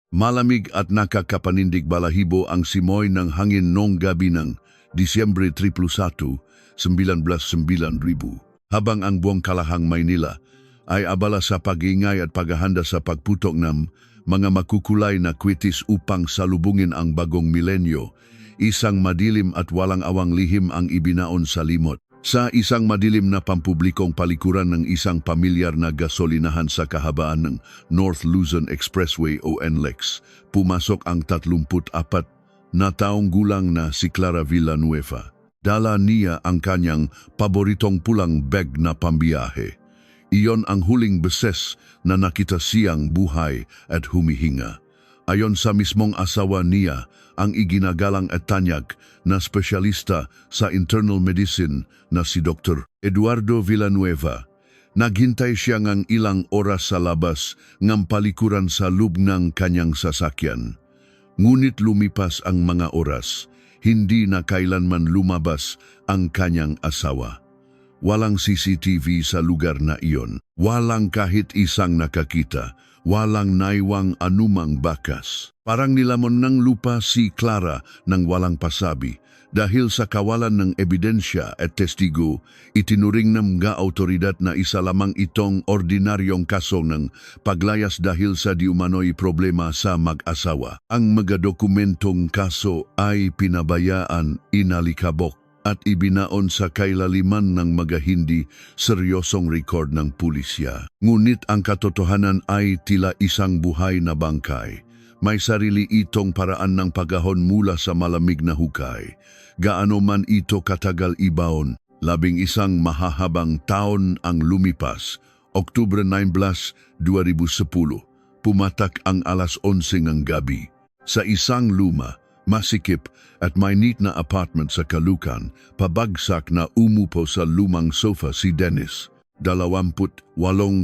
Malamig at nakakapanindig balahibo ang simoy ng hangin noong gabi ng Disyembre 31, 1909,000. Habang ang buong kalahang Maynila ay abala sa pag-iingay at paghahanda sa pagputok ng mga makukulay na kwitis upang salubungin ang bagong milenyo, isang madilim at walang awang lihim ang ibinaon sa limot. Sa isang madilim na pampublikong palikuran ng isang pamilyar na gasolinahan sa kahabaan ng North Luzon Expressway o NLEX, pumasok ang 34 na taong gulang na si Clara Villanueva. Dala niya ang kanyang paboritong pulang bag na pambiyahe. Iyon ang huling beses na nakita siyang buhay at humihinga. Ayon sa mismong asawa niya, ang iginagalang at tanyag na espesyalista sa internal medicine na si Dr. Eduardo Villanueva. Naghintay siya ng ilang oras sa labas ng palikuran sa loob ng kanyang sasakyan. Ngunit lumipas ang mga oras, hindi na kailanman lumabas ang kanyang asawa. Walang CCTV sa lugar na iyon. Walang kahit isang nakakita. Walang naiwang anumang bakas. Parang nilamon ng lupa si Clara nang walang pasabi. Dahil sa kawalan ng ebidensya at testigo, itinuring ng mga autoridad na isa lamang itong ordinaryong kaso ng paglayas dahil sa diumano'y problema sa mag-asawa. Ang mga dokumentong kaso ay pinabayaan, inalikabok at ibinaon sa kailaliman ng mga hindi seryosong record ng pulisya. Ngunit ang katotohanan ay tila isang buhay na bangkay. May sarili itong paraan ng pagahon mula sa malamig na hukay. Gaano man ito katagal ibaon, 11 mahahabang taon ang lumipas. Oktubre 19, 2010, pumatak ang alas 11 ng gabi. Sa isang luma, masikip at mainit na apartment sa Caloocan, pabagsak na umupo sa lumang sofa si Dennis. 28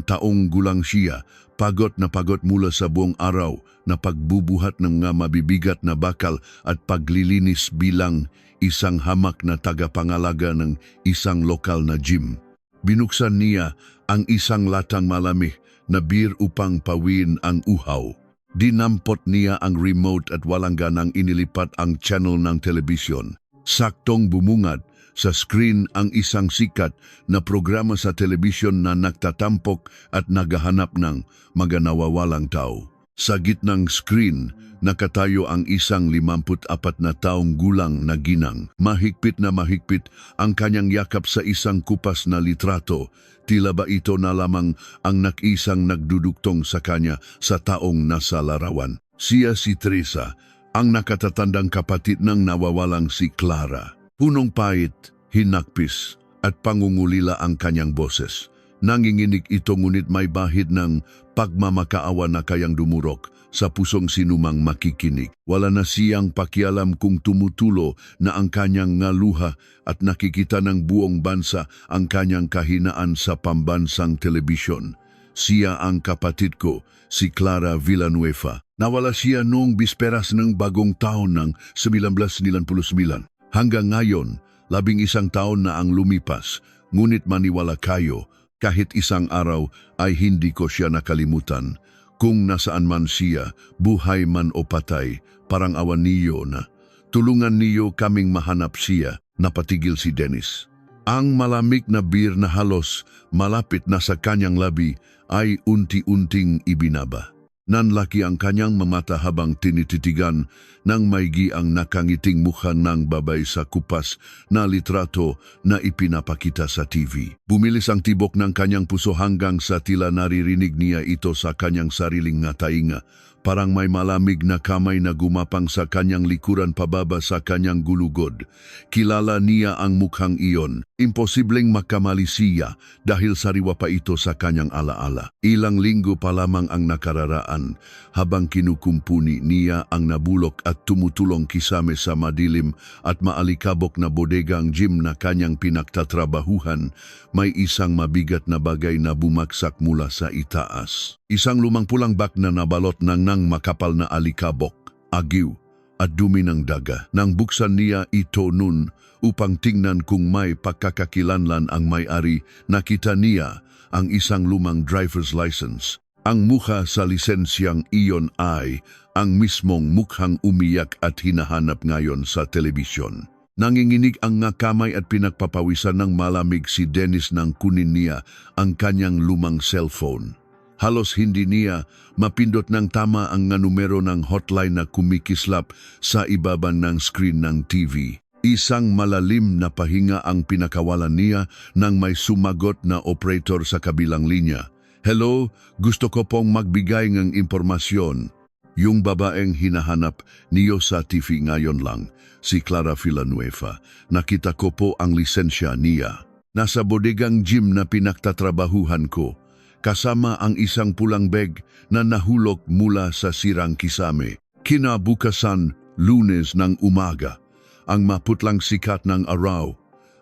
taong gulang siya, pagod na pagod mula sa buong araw na pagbubuhat ng mga mabibigat na bakal at paglilinis bilang isang hamak na tagapangalaga ng isang lokal na gym. Binuksan niya ang isang latang malamig na beer upang pawin ang uhaw. Dinampot niya ang remote at walang ganang inilipat ang channel ng telebisyon. Saktong bumungad sa screen ang isang sikat na programa sa telebisyon na nagtatampok at naghahanap ng mga nawawalang tao. Sa gitnang screen, nakatayo ang isang 54 na taong gulang na ginang. Mahigpit na mahigpit ang kanyang yakap sa isang kupas na litrato. Tila ba ito na lamang ang nakisang nagduduktong sa kanya sa taong nasa larawan. Siya si Teresa, ang nakatatandang kapatid ng nawawalang si Clara. Punong pait, hinakpis at pangungulila ang kanyang boses. Nanginginig ito ngunit may bahid ng pagmamakaawa na kayang dumurok sa pusong sinumang makikinig. Wala na siyang pakialam kung tumutulo na ang kanyang ngaluha at nakikita ng buong bansa ang kanyang kahinaan sa pambansang telebisyon. Siya ang kapatid ko, si Clara Villanueva. Nawala siya noong bisperas ng bagong taon ng 1999. Hanggang ngayon, 11 taon na ang lumipas, ngunit maniwala kayo, kahit isang araw ay hindi ko siya nakalimutan. Kung nasaan man siya, buhay man o patay, parang awan niyo na. Tulungan niyo kaming mahanap siya, napatigil si Dennis. Ang malamig na beer na halos malapit na sa kanyang labi ay unti-unting ibinaba. Nanlaki ang kanyang mamata habang tinititigan ng maigi ang nakangiting mukha ng babay sa kupas na litrato na ipinapakita sa TV. Bumilis ang tibok ng kanyang puso hanggang sa tila naririnig niya ito sa kanyang sariling ngatainga. Parang may malamig na kamay na gumapang sa kanyang likuran pababa sa kanyang gulugod. Kilala niya ang mukhang iyon. Imposibleng makamali siya dahil sariwa pa ito sa kanyang alaala. Ilang linggo pa lamang ang nakararaan habang kinukumpuni niya ang nabulok at tumutulong kisame sa madilim at maalikabok na bodegang gym na kanyang pinagtatrabahuhan. May isang mabigat na bagay na bumaksak mula sa itaas. Isang lumang pulang bak na nabalot ng makapal na alikabok, agiw at dumi ng daga. Nang buksan niya ito nun upang tingnan kung may pagkakakilanlan ang may-ari, nakita niya ang isang lumang driver's license. Ang mukha sa lisensyang iyon ay ang mismong mukhang umiyak at hinahanap ngayon sa telebisyon. Nanginginig ang nga kamay at pinagpapawisan ng malamig si Dennis nang kunin niya ang kanyang lumang cellphone. Halos hindi niya mapindot ng tama ang nga numero ng hotline na kumikislap sa ibabang ng screen ng TV. Isang malalim na pahinga ang pinakawalan niya nang may sumagot na operator sa kabilang linya. "Hello, gusto ko pong magbigay ng impormasyon." Yung babaeng hinahanap niyo sa TV ngayon lang, si Clara Villanueva. Nakita ko po ang lisensya niya. Nasa bodegang gym na pinagtatrabahuhan ko, kasama ang isang pulang bag na nahulog mula sa sirang kisame. Kinabukasan, Lunes ng umaga, ang maputlang sikat ng araw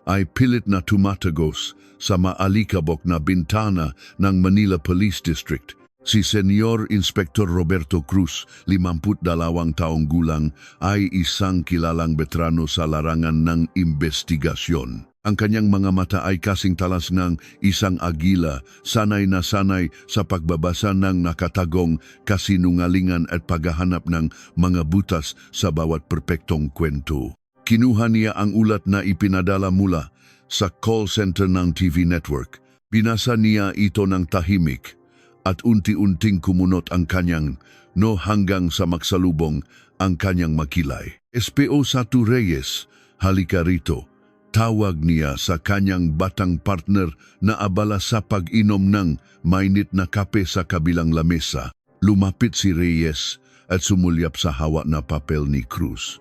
ay pilit na tumatagos sa maalikabok na bintana ng Manila Police District. Si Senior Inspector Roberto Cruz, 52 taong gulang, ay isang kilalang veterano sa larangan ng investigasyon. Ang kanyang mga mata ay kasing talas ng isang agila, sanay na sanay sa pagbabasa ng nakatagong kasinungalingan at paghahanap ng mga butas sa bawat perpektong kwento. Kinuha niya ang ulat na ipinadala mula sa call center ng TV network. Binasa niya ito ng tahimik at unti-unting kumunot ang kanyang hanggang sa magsalubong ang kanyang makilay. "SPO1 Reyes, halika rito." Tawag niya sa kanyang batang partner na abala sa pag-inom ng mainit na kape sa kabilang lamesa. Lumapit si Reyes at sumulyap sa hawak na papel ni Cruz.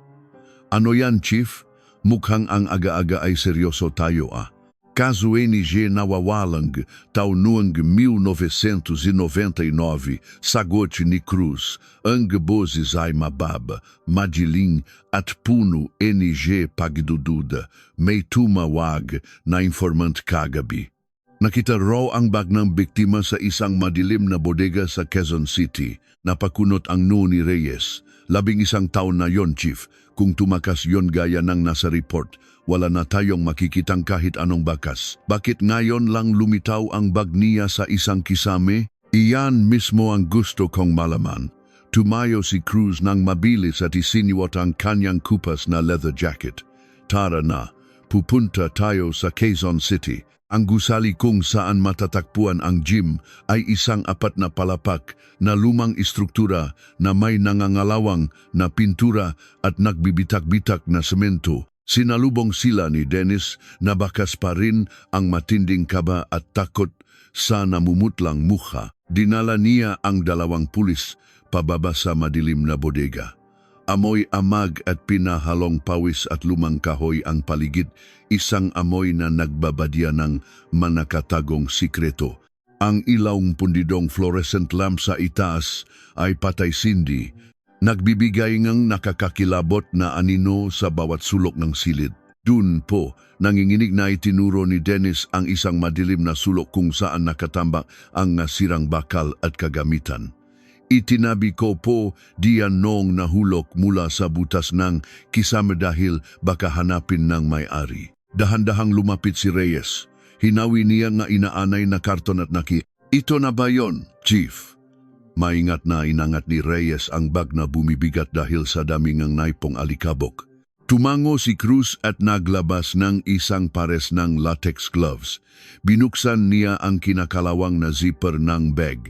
"Ano yan, Chief? Mukhang ang aga-aga ay seryoso tayo ah." Kaso NG nawawalang taon noong 1999, sagot ni Cruz. Ang boses ay mababa, madiling at puno NG pagdududa. May tumawag na informant kagabi. Nakita raw ang bag ng biktima sa isang madilim na bodega sa Quezon City. Napakunot ang ni Reyes. 11 taon na yon, Chief. Kung tumakas yon gaya ng nasa report, wala na tayong makikitang kahit anong bakas. Bakit ngayon lang lumitaw ang bag niya sa isang kisame? Iyan mismo ang gusto kong malaman. Tumayo si Cruz nang mabilis at isiniwat ang kanyang kupas na leather jacket. "Tara na, pupunta tayo sa Quezon City." Ang gusali kung saan matatagpuan ang gym ay isang 4 na palapak na lumang istruktura na may nangangalawang na pintura at nagbibitak-bitak na semento. Sinalubong sila ni Dennis na bakas pa rin ang matinding kaba at takot sa namumutlang mukha. Dinala niya ang 2 pulis pababa sa madilim na bodega. Amoy amag at pinahalong pawis at lumang kahoy ang paligid, isang amoy na nagbabadya ng manakatagong sikreto. Ang ilawng pundidong fluorescent lamp sa itaas ay patay-sindi, nagbibigay ngang nakakakilabot na anino sa bawat sulok ng silid. Dun po, nanginginig na itinuro ni Dennis ang isang madilim na sulok kung saan nakatambak ang sirang bakal at kagamitan. "Itinabi ko po diyan nung nahulog mula sa butas ng kisame dahil baka hanapin ng may-ari." Dahan-dahang lumapit si Reyes. Hinawi niya nga inaanay na karton at "Ito na ba yon, Chief?" Maingat na inangat ni Reyes ang bag na bumibigat dahil sa dami ng naipong alikabok. Tumango si Cruz at naglabas ng isang pares ng latex gloves. Binuksan niya ang kinakalawang na zipper ng bag.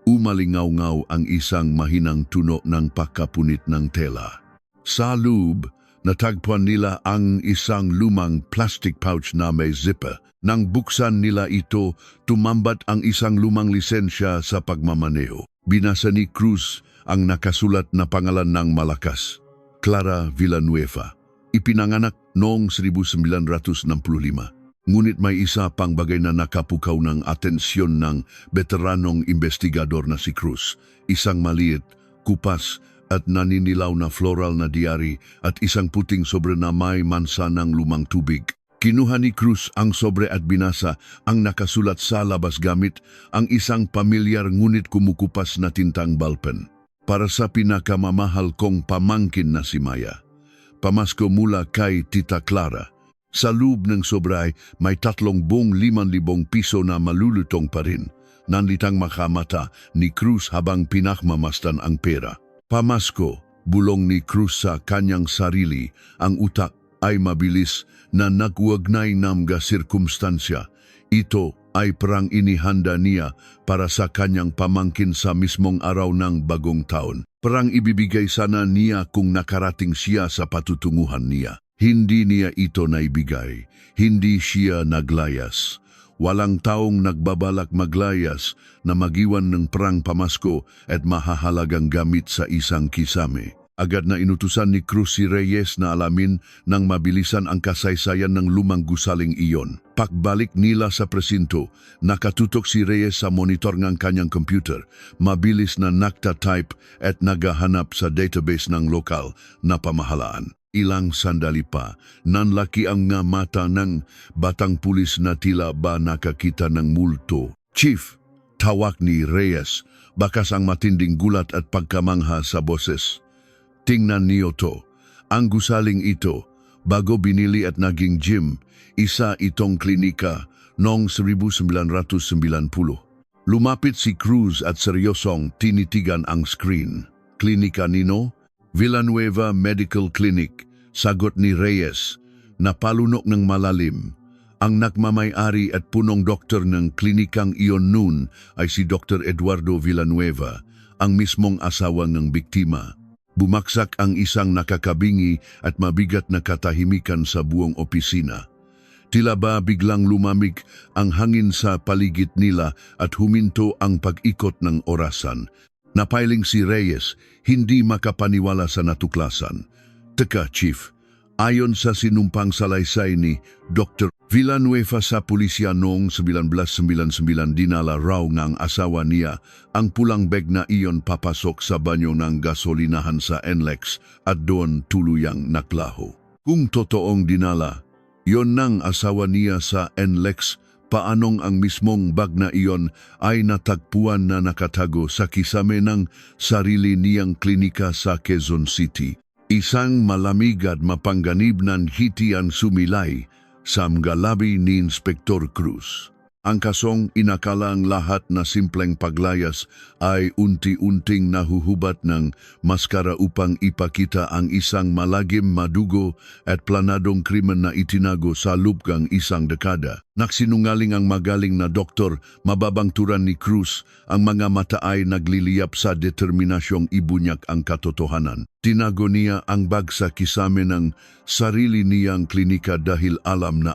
Umalingaw-ngaw ang isang mahinang tuno ng pagkapunit ng tela. Sa loob, natagpuan nila ang isang lumang plastic pouch na may zipper. Nang buksan nila ito, tumambat ang isang lumang lisensya sa pagmamaneho. Binasa ni Cruz ang nakasulat na pangalan ng malakas, Clara Villanueva. Ipinanganak noong 1965. Ngunit may isa pang bagay na nakapukaw ng atensyon ng veteranong investigador na si Cruz. Isang maliit, kupas at naninilaw na floral na diary at isang puting sobre na may mansa ng lumang tubig. Kinuha ni Cruz ang sobre at binasa ang nakasulat sa labas gamit ang isang pamilyar ngunit kumukupas na tintang ballpen. "Para sa pinakamamahal kong pamangkin na si Maya. Pamasko mula kay Tita Clara." Sa loob ng sobra ay may 3,500 piso na malulutong pa rin. nanlitang makamata ni Cruz habang pinakmamasdan ang pera. Pamasko, bulong ni Cruz sa kanyang sarili, ang utak ay mabilis na nagwagnay ng mga sirkumstansya. Ito ay perang inihanda niya para sa kanyang pamangkin sa mismong araw ng bagong taon. Perang ibibigay sana niya kung nakarating siya sa patutunguhan niya. Hindi niya ito naibigay, hindi siya naglayas. Walang taong nagbabalak maglayas na magiwan ng perang pamasko at mahahalagang gamit sa isang kisame. Agad na inutusan ni Cruz si Reyes na alamin ng mabilisan ang kasaysayan ng lumang gusaling iyon. Pagbalik nila sa presinto, nakatutok si Reyes sa monitor ng kanyang computer. Mabilis na nakta-type at nagahanap sa database ng lokal na pamahalaan. Ilang sandali pa, nanlaki ang nga mata ng batang pulis na tila ba nakakita ng multo. "Chief," tawag ni Reyes, bakas ang matinding gulat at pagkamangha sa boses. "Tingnan niyo to. Ang gusaling ito, bago binili at naging gym, isa itong klinika noong 1990. Lumapit si Cruz at seryosong tinitigan ang screen. "Klinika nino?" "Villanueva Medical Clinic," sagot ni Reyes, napalunok ng malalim. Ang nagmamay-ari at punong doktor ng klinikang iyon noon ay si Dr. Eduardo Villanueva, ang mismong asawa ng biktima. Bumaksak ang isang nakakabingi at mabigat na katahimikan sa buong opisina. Tila ba biglang lumamig ang hangin sa paligid nila at huminto ang pag-ikot ng orasan. Napailing si Reyes, hindi makapaniwala sa natuklasan. "Teka, Chief, ayon sa sinumpang salaysay ni Dr. Villanueva sa pulisya noong 1999, dinala raw ng asawa niya ang pulang bag na iyon papasok sa banyo ng gasolinahan sa NLEX at doon tuluyang naklaho. Kung totoong dinala yon ng asawa niya sa NLEX, paanong ang mismong bag na iyon ay natagpuan na nakatago sa kisame ng sarili niyang klinika sa Quezon City? Isang malamig at mapangganib ng hitian sumilay sa mga labi ni Inspektor Cruz. Ang kasong inakalang lahat na simpleng paglayas ay unti-unting nahuhubat ng maskara upang ipakita ang isang malagim, madugo at planadong krimen na itinago sa loob ng isang dekada. Nagsinungaling ang magaling na doktor, mababang turan ni Cruz, ang mga mata ay nagliliyap sa determinasyong ibunyak ang katotohanan. Tinago niya ang bag sa kisame ng sarili niyang klinika dahil alam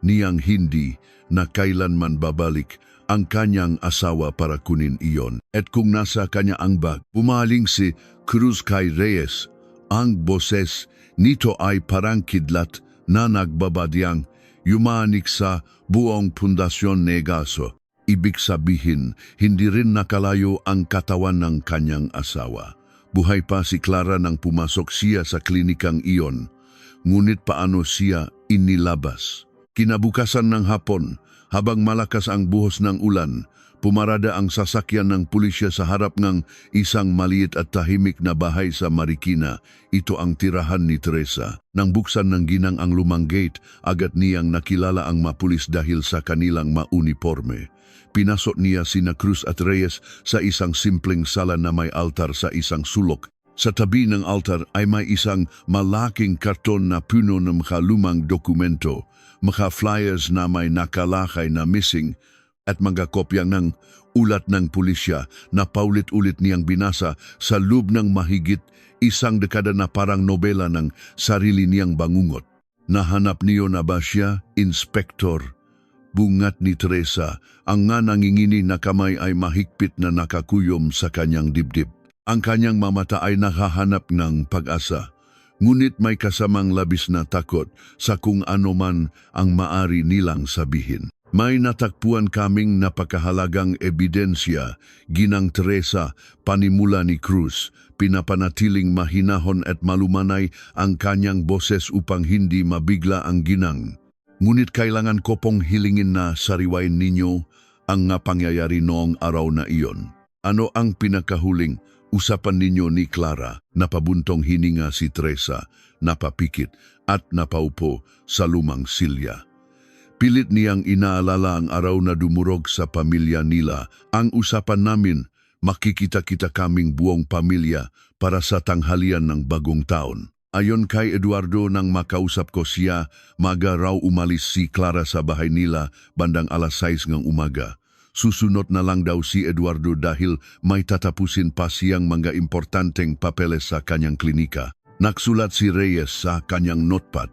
niyang hindi na kailanman babalik ang kanyang asawa para kunin iyon. At kung nasa kanya ang bag, pumaling si Cruz kay Reyes. Ang boses nito ay parang kidlat na nagbabadyang yumanik sa buong pundasyon negaso. Ibig sabihin, hindi rin nakalayo ang katawan ng kanyang asawa. Buhay pa si Clara nang pumasok siya sa klinikang iyon. Ngunit paano siya inilabas? Kinabukasan ng hapon, habang malakas ang buhos ng ulan, pumarada ang sasakyan ng pulisya sa harap ng isang maliit at tahimik na bahay sa Marikina. Ito ang tirahan ni Teresa. Nang buksan ng ginang ang lumang gate, agad niyang nakilala ang mapulis dahil sa kanilang mauniforme. Pinasok niya sina Cruz at Reyes sa isang simpleng sala na may altar sa isang sulok. Sa tabi ng altar ay may isang malaking karton na puno ng mga lumang dokumento, mga flyers na may nakalakay na missing at mga kopya ng ulat ng pulisya na paulit-ulit niyang binasa sa loob ng mahigit isang dekada na parang nobela ng sarili niyang bangungot. "Nahanap niyo na ba siya, Inspektor?" Bungat ni Teresa, ang nga nangingini na kamay ay mahigpit na nakakuyom sa kanyang dibdib. Ang kanyang mamata ay nakahanap ng pag-asa, ngunit may kasamang labis na takot sa kung ano man ang maari nilang sabihin. "May natakpuan kaming napakahalagang ebidensya," Ginang Teresa, panimula ni Cruz. Pinapanatiling mahinahon at malumanay ang kanyang boses upang hindi mabigla ang ginang. "Ngunit kailangan ko pong hilingin na sariwain ninyo ang nga pangyayari noong araw na iyon. Ano ang pinakahuling usapan ninyo ni Clara?" Napabuntong hininga si Teresa, napapikit at napaupo sa lumang silya. Pilit niyang inaalala ang araw na dumurog sa pamilya nila. Ang usapan namin, makikita-kita kaming buong pamilya para sa tanghalian ng bagong taon. Ayon kay Eduardo, nang makausap ko siya, maga raw umalis si Clara sa bahay nila bandang alas 6 ng umaga. Susunod na lang daw si Eduardo dahil may tatapusin pa siyang mga importanteng papeles sa kanyang klinika. Nagsulat si Reyes sa kanyang notepad.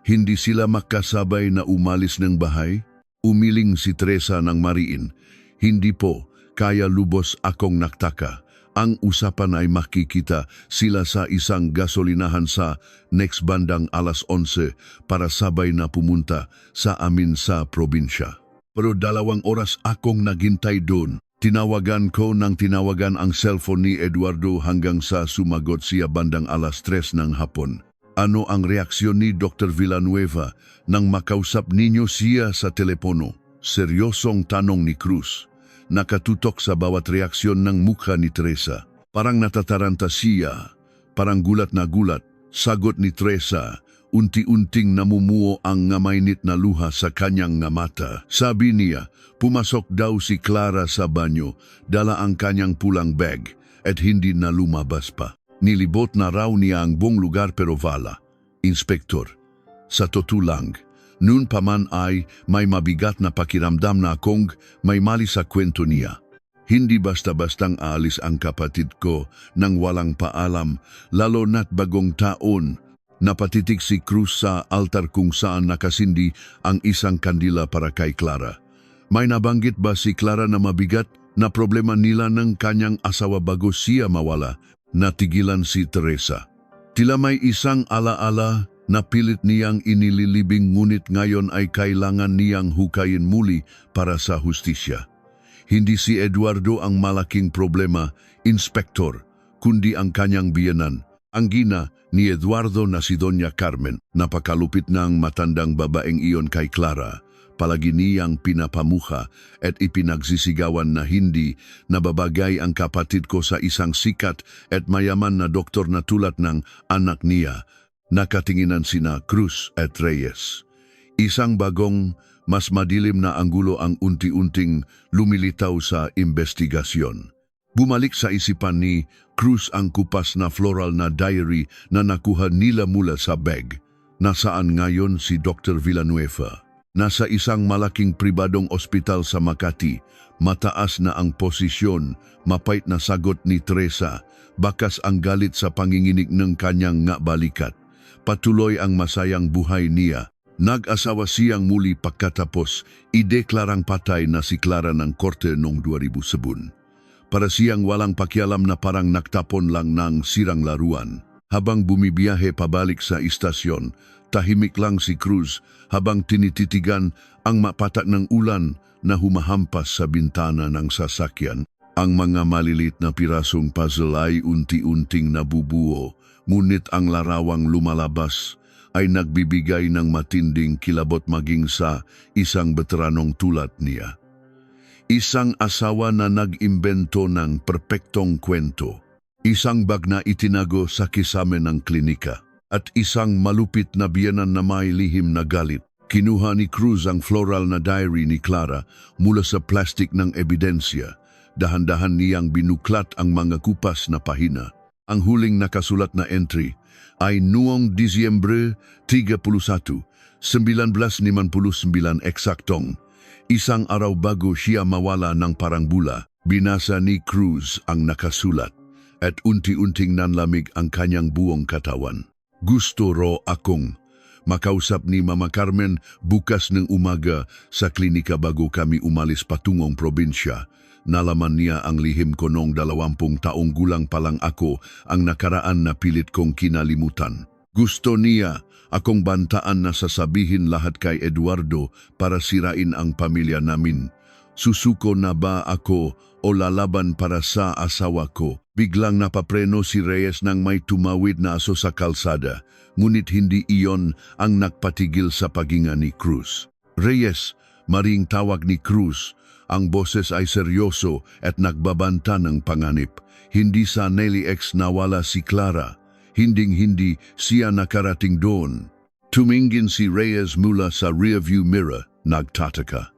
Hindi sila makasabay na umalis ng bahay? Umiling si Teresa ng mariin. Hindi po, kaya lubos akong naktaka. Ang usapan ay makikita sila sa isang gasolinahan sa next bandang alas 11 para sabay na pumunta sa amin sa probinsya. Pero 2 oras akong naghintay doon. Tinawagan ko ng tinawagan ang cellphone ni Eduardo hanggang sa sumagot siya bandang alas 3 ng hapon. Ano ang reaksyon ni Dr. Villanueva nang makausap ninyo siya sa telepono? Seryosong tanong ni Cruz. Nakatutok sa bawat reaksyon ng mukha ni Teresa. Parang natataranta siya, parang gulat na gulat. Sagot ni Teresa, unti-unting namumuo ang ngamainit na luha sa kanyang mata. Sabi niya, pumasok daw si Clara sa banyo, dala ang kanyang pulang bag at hindi na lumabas pa. Nilibot na raw niya ang buong lugar pero wala. Inspektor, sa totoo lang, noon pa man ay may mabigat na pakiramdam na akong may mali sa kwento niya. Hindi basta-bastang aalis ang kapatid ko nang walang paalam, lalo na't bagong taon. Napatitig si Cruz sa altar kung saan nakasindi ang isang kandila para kay Clara. May nabanggit ba si Clara na mabigat na problema nila ng kanyang asawa bago siya mawala? Natigilan si Teresa. Tila may isang alaala na pilit niyang inililibing ngunit ngayon ay kailangan niyang hukayin muli para sa hustisya. Hindi si Eduardo ang malaking problema, Inspektor, kundi ang kanyang biyenan. Ang gina ni Eduardo na si Doña Carmen, napakalupit ng matandang babaeng iyon kay Clara. Palagi niyang pinapamuha at ipinagsisigawan na hindi nababagay ang kapatid ko sa isang sikat at mayaman na doktor na tulad ng anak niya. Nakatinginan sina Cruz at Reyes. Isang bagong, mas madilim na anggulo ang unti-unting lumilitaw sa investigasyon. Bumalik sa isipan ni Cruz ang kupas na floral na diary na nakuha nila mula sa bag. Nasaan ngayon si Dr. Villanueva? Nasa isang malaking pribadong ospital sa Makati. Mataas na ang posisyon, mapait na sagot ni Teresa. Bakas ang galit sa panginginig ng kanyang balikat. Patuloy ang masayang buhay niya. Nag-asawa siyang muli pagkatapos ideklarang patay na si Clara ng korte noong 2007. Para siyang walang pakialam na parang naktapon lang ng sirang laruan. Habang bumibiyahe pabalik sa istasyon, tahimik lang si Cruz habang tinititigan ang mapatak ng ulan na humahampas sa bintana ng sasakyan. Ang mga malilit na pirasong puzzle ay unti-unting nabubuo, ngunit ang larawang lumalabas ay nagbibigay ng matinding kilabot maging sa isang veteranong tulad niya. Isang asawa na nag-imbento ng perpektong kwento. Isang bag na itinago sa kisame ng klinika. At isang malupit na biyenan na may lihim na galit. Kinuha ni Cruz ang floral na diary ni Clara mula sa plastik ng ebidensya. Dahan-dahan niyang binuklat ang mga kupas na pahina. Ang huling nakasulat na entry ay noong Disyembre 31, 1959 eksaktong. Isang araw bago siya mawala ng parangbula, binasa ni Cruz ang nakasulat at unti-unting nanlamig ang kanyang buong katawan. Gusto ro akong makausap ni Mama Carmen bukas ng umaga sa klinika bago kami umalis patungong probinsya. Nalaman niya ang lihim ko noong 20 taong gulang pa lang ako ang nakaraan na pilit kong kinalimutan. Gusto niya akong bantaan na sasabihin lahat kay Eduardo para sirain ang pamilya namin. Susuko na ba ako o lalaban para sa asawa ko? Biglang napapreno si Reyes nang may tumawid na aso sa kalsada, ngunit hindi iyon ang nagpatigil sa paghinga ni Cruz. Reyes, maring tawag ni Cruz. Ang boses ay seryoso at nagbabanta ng panganib. Hindi sa Nelly X nawala si Clara. Hinding-hindi siya nakarating doon. Tumingin si Reyes mula sa rearview mirror. Nagtataka.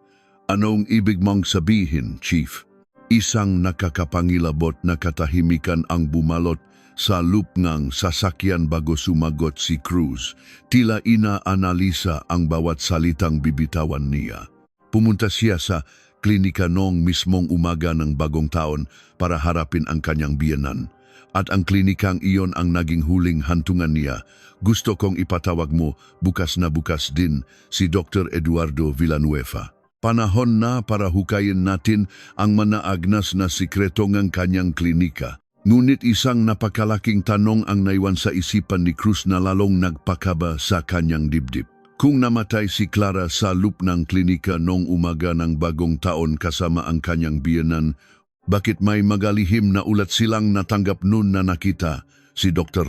Anong ibig mong sabihin, Chief? Isang nakakapangilabot na katahimikan ang bumalot sa loop ng sasakyan bago sumagot si Cruz. Tila ina-analisa ang bawat salitang bibitawan niya. Pumunta siya sa klinika noong mismong umaga ng bagong taon para harapin ang kanyang biyenan. At ang klinikang iyon ang naging huling hantungan niya. Gusto kong ipatawag mo bukas na bukas din si Dr. Eduardo Villanueva. Panahon na para hukayin natin ang manaagnas na sikreto ng kanyang klinika. Ngunit isang napakalaking tanong ang naiwan sa isipan ni Cruz na lalong nagpakaba sa kanyang dibdib. Kung namatay si Clara sa loop ng klinika noong umaga ng bagong taon kasama ang kanyang biyenan, bakit may magalihim na ulat silang natanggap noon na nakita si Dr.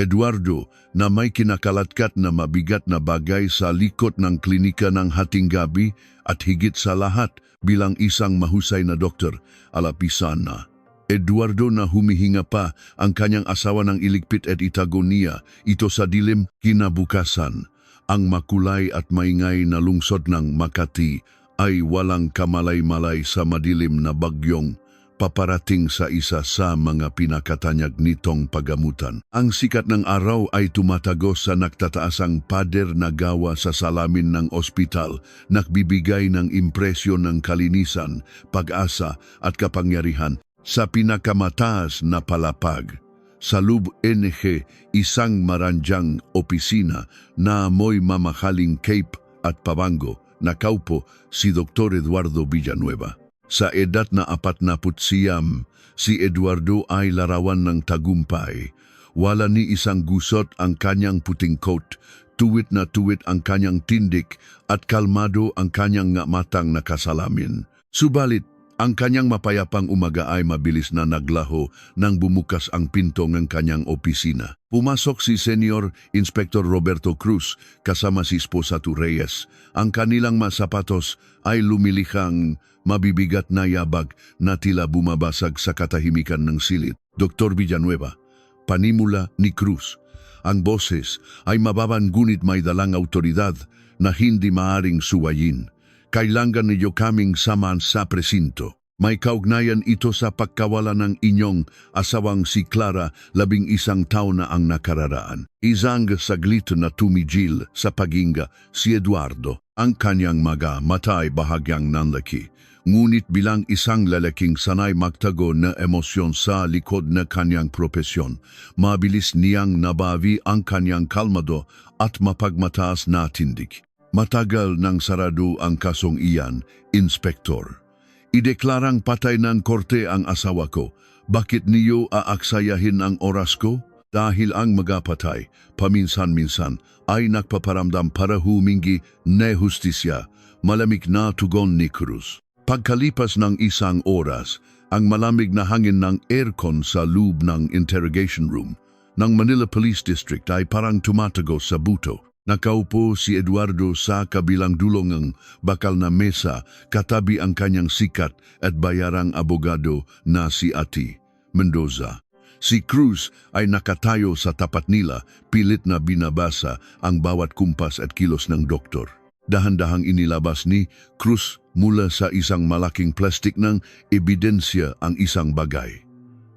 Eduardo na may kinakalatkat na mabigat na bagay sa likod ng klinika ng hating gabi at higit sa lahat bilang isang mahusay na doktor, alapisan na. Eduardo na humihinga pa ang kanyang asawa ng iligpit at itago niya ito sa dilim kinabukasan. Ang makulay at maingay na lungsod ng Makati ay walang kamalay-malay sa madilim na bagyong paparating sa isa sa mga pinakatanyag nitong pagamutan. Ang sikat ng araw ay tumatagos sa nagtataasang pader na gawa sa salamin ng ospital, nagbibigay ng impresyon ng kalinisan, pag-asa at kapangyarihan sa pinakamataas na palapag. Sa loob NG, isang marandyang opisina na amoy mamahaling cape at pabango, nakaupo si Dr. Eduardo Villanueva. Sa edad na 49, si Eduardo ay larawan ng tagumpay. Wala ni isang gusot ang kanyang puting coat, tuwid na tuwid ang kanyang tindik at kalmado ang kanyang matang na kasalamin. Subalit, ang kanyang mapayapang umaga ay mabilis na naglaho nang bumukas ang pinto ng kanyang opisina. Pumasok si Senior Inspector Roberto Cruz kasama si Esposito Reyes. Ang kanilang masapatos ay lumilihang mabibigat na yabag na tila bumabasag sa katahimikan ng silid. Dr. Villanueva, panimula ni Cruz. Ang boses ay mababan ngunit may dalang autoridad na hindi maaring suwayin. Kailangan niyo kaming saman sa presinto. May kaugnayan ito sa pagkawala ng inyong asawang si Clara 11 taon na ang nakararaan. Isang saglit na tumigil sa paghinga si Eduardo. Ang kanyang matay bahagyang nanlaki. Ngunit bilang isang lalaking sanay magtago na emosyon sa likod na kanyang propesyon, mabilis niyang nabawi ang kanyang kalmado at mapagmataas na tindig. Matagal nang sarado ang kasong iyan, Inspektor. Ideklarang patay ng korte ang asawa ko. Bakit niyo aaksayahin ang oras ko? Dahil ang magapatay, paminsan-minsan, ay nagpaparamdam para humingi na hustisya, malamig na tugon ni Cruz. Pagkalipas ng isang oras, ang malamig na hangin ng aircon sa loob ng interrogation room ng Manila Police District ay parang tumatago sa buto. Nakaupo si Eduardo sa kabilang dulo ng bakal na mesa katabi ang kanyang sikat at bayarang abogado na si Ati Mendoza. Si Cruz ay nakatayo sa tapat nila, pilit na binabasa ang bawat kumpas at kilos ng doktor. Dahan-dahang inilabas ni Cruz mula sa isang malaking plastik ng ebidensya ang isang bagay.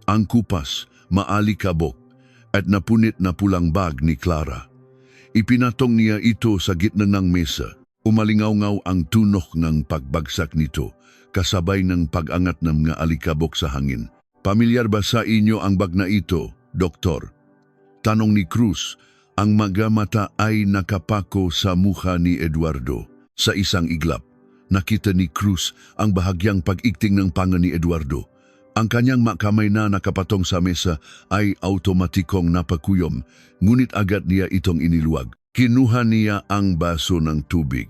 Ang kupas, maalikabok at napunit na pulang bag ni Clara. Ipinatong niya ito sa gitna ng mesa. Umalingaw-ngaw ang tunok ng pagbagsak nito, kasabay ng pag-angat ng mga alikabok sa hangin. Pamilyar ba sa inyo ang bag na ito, Doktor? Tanong ni Cruz. Ang mata ay nakapako sa mukha ni Eduardo. Sa isang iglap, nakita ni Cruz ang bahagyang pag-ikting ng panga ni Eduardo. Ang kanyang kamay na nakapatong sa mesa ay automatikong napakuyom, ngunit agad niya itong iniluwag. Kinuha niya ang baso ng tubig,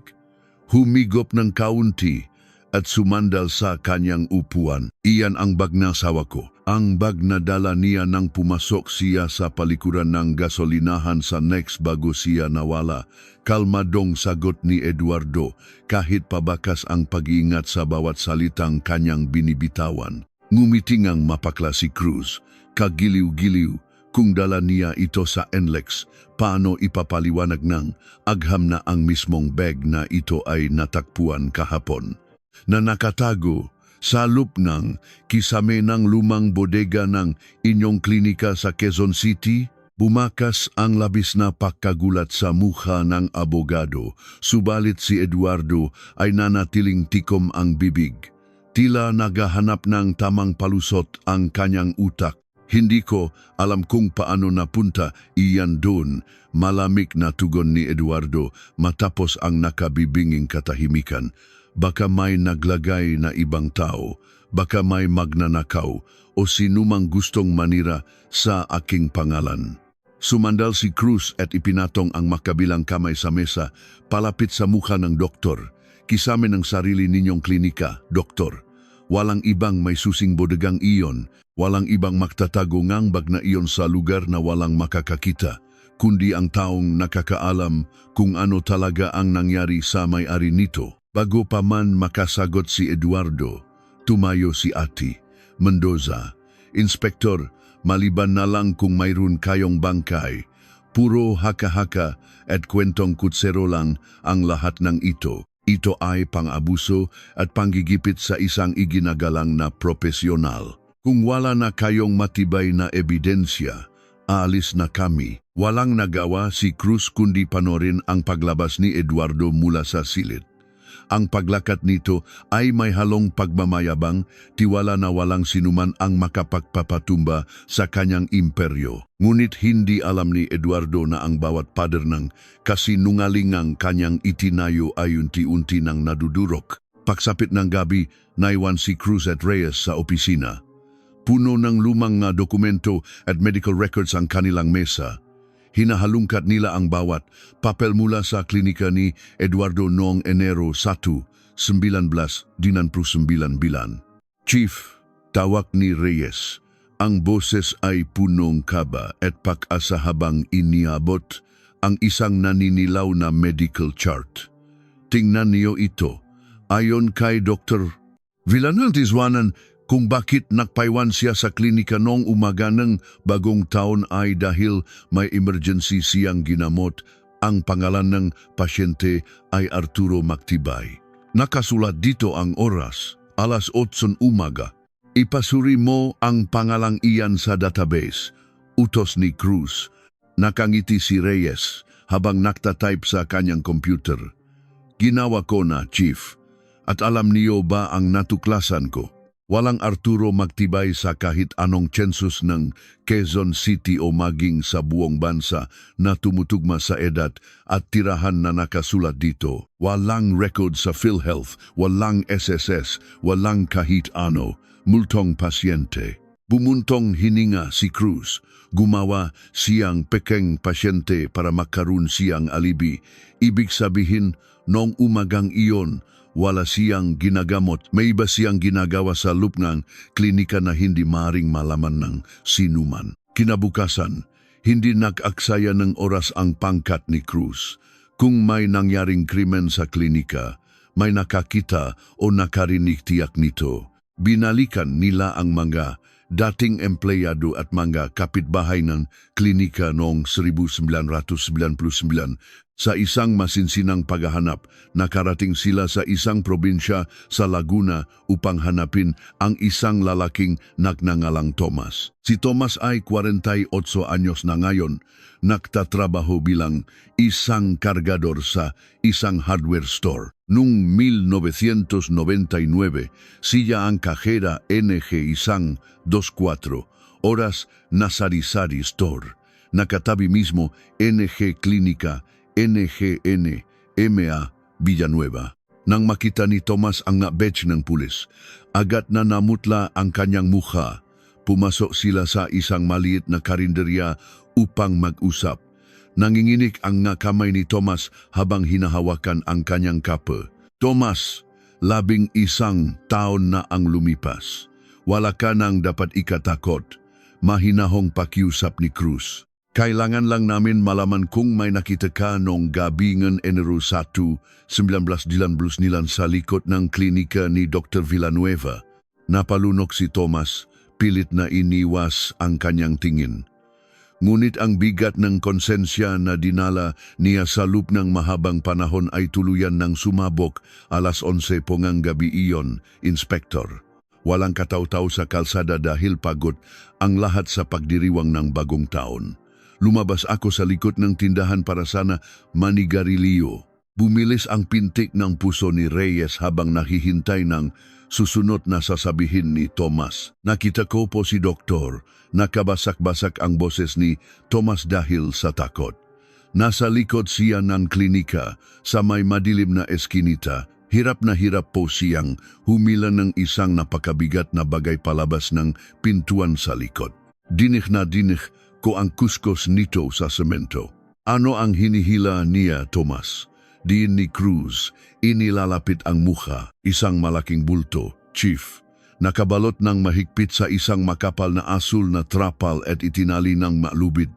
humigop ng kaunti at sumandal sa kanyang upuan. Iyan ang bag na asawa ko. Ang bag na dala niya nang pumasok siya sa palikuran ng gasolinahan sa Next bago siya nawala. Kalmadong sagot ni Eduardo kahit pabakas ang pag-iingat sa bawat salitang kanyang binibitawan. Ngumitingang mapakla si Cruz, kagiliw-giliw, Kung dala niya ito sa NLEX, paano ipapaliwanag ng agham na ang mismong bag na ito ay natakpuan kahapon? Na nakatago sa loob ng kisame ng lumang bodega ng inyong klinika sa Quezon City? Bumakas ang labis na pagkagulat sa mukha ng abogado, subalit si Eduardo ay nanatiling tikom ang bibig. Tila naghahanap ng tamang palusot ang kanyang utak. Hindi ko alam kung paano napunta iyan doon, malamig na tugon ni Eduardo matapos ang nakabibinging katahimikan. Baka may naglagay na ibang tao, baka may magnanakaw o sinumang gustong manira sa aking pangalan. Sumandal si Cruz at ipinatong ang makabilang kamay sa mesa, palapit sa mukha ng doktor. Kisame ng sarili ninyong klinika, doktor. Walang ibang may susing bodegang iyon, walang ibang magtatago ngang bag na iyon sa lugar na walang makakakita, kundi ang taong nakakaalam kung ano talaga ang nangyari sa may-ari nito. Bago pa man makasagot si Eduardo, tumayo si Ate Mendoza. Inspektor, maliban na lang kung mayroon kayong bangkay, puro haka-haka at kwentong kutsero lang ang lahat ng ito. Ito ay pang-abuso at panggigipit sa isang iginagalang na propesyonal. Kung wala na kayong matibay na ebidensya, aalis na kami. Walang nagawa si Cruz kundi panorin ang paglabas ni Eduardo mula sa silid. Ang paglakat nito ay may halong pagmamayabang, tiwala na walang sinuman ang makapagpapatumba sa kanyang imperyo. Ngunit hindi alam ni Eduardo na ang bawat pader ng kasinungalingang kanyang itinayo ay unti-unti nang nadudurok. Pagsapit ng gabi, naiwan si Cruz at Reyes sa opisina. Puno ng lumang nga dokumento at medical records ang kanilang mesa. Hinahalungkat nila ang bawat papel mula sa klinika ni Eduardo noong Enero 1, 1999. Chief, tawag ni Reyes. Ang boses ay punong kaba at pag-asa habang iniabot ang isang naninilaw na medical chart. Tingnan niyo ito. Ayon kay Dr. Villanantizwanan, kung bakit nakpaiwan siya sa klinika noong umaga ng bagong taon ay dahil may emergency siyang ginamot. Ang pangalan ng pasyente ay Arturo Mactibay. Nakasulat dito ang oras, alas 8 umaga. Ipasuri mo ang pangalang iyan sa database. Utos ni Cruz. Nakangiti si Reyes habang naktatype sa kanyang computer. Ginawa ko na, Chief. At alam niyo ba ang natuklasan ko? Walang Arturo Mactibay sa kahit anong census ng Quezon City o maging sa buong bansa na tumutugma sa edad at tirahan na nakasulat dito. Walang record sa PhilHealth, walang SSS, walang kahit ano, multong pasyente. Bumuntong hininga si Cruz. Gumawa siyang pekeng pasyente para makaroon siyang alibi. Ibig sabihin, noong umagang iyon, wala siyang ginagamot, may iba siyang ginagawa sa loob ng klinika na hindi maring malaman ng sinuman. Kinabukasan, hindi nag-aksaya ng oras ang pangkat ni Cruz. Kung may nangyaring krimen sa klinika, may nakakita o nakarinig tiyak nito. Binalikan nila ang mga dating empleyado at mga kapitbahay ng klinika noong 1999. Sa isang masinsinang paghahanap, nakarating sila sa isang probinsya sa Laguna upang hanapin ang isang lalaking nagngangalang Tomas. Si Tomas ay 48 anyos na ngayon, nagtatrabaho bilang isang kargador sa isang hardware store. Noong 1999, siya ang kajera NG 124, oras na sari-sari store. Nakatabi mismo NG Klinika, NGN, MA, Villanueva. Nang makita ni Tomas ang badge ng pulis, agad na namutla ang kanyang mukha. Pumasok sila sa isang maliit na karinderya upang mag-usap. Nanginginig ang kamay ni Tomas habang hinahawakan ang kanyang kape. Tomas, 11 taon na ang lumipas. Wala ka nang dapat ikatakot. Mahinahong pakiusap ni Cruz. Kailangan lang namin malaman kung may nakita ka noong gabi ng Enero 1, 1999 sa likod ng klinika ni Dr. Villanueva. Napalunok si Tomas, pilit na iniwas ang kanyang tingin. Ngunit ang bigat ng konsensya na dinala niya sa loob ng mahabang panahon ay tuluyan ng sumabog. 11:00 po ngang gabi iyon, Inspektor. Walang kataw-taw sa kalsada dahil pagod ang lahat sa pagdiriwang ng bagong taon. Lumabas ako sa likod ng tindahan para sana manigarilyo. Bumilis ang pintik ng puso ni Reyes habang naghihintay ng susunod na sasabihin ni Tomas. Nakita ko po si Doktor. Nakabasak-basak ang boses ni Tomas dahil sa takot. Nasa likod siya ng klinika sa may madilim na eskinita. Hirap na hirap po siyang humila ng isang napakabigat na bagay palabas ng pintuan sa likod. Dinig na dinig ko ang kuskos nito sa semento. Ano ang hinihila niya, Tomas? Diin ni Cruz, inilalapit ang mukha, isang malaking bulto, Chief. Nakabalot ng mahigpit sa isang makapal na asul na trapal at itinali ng malubid.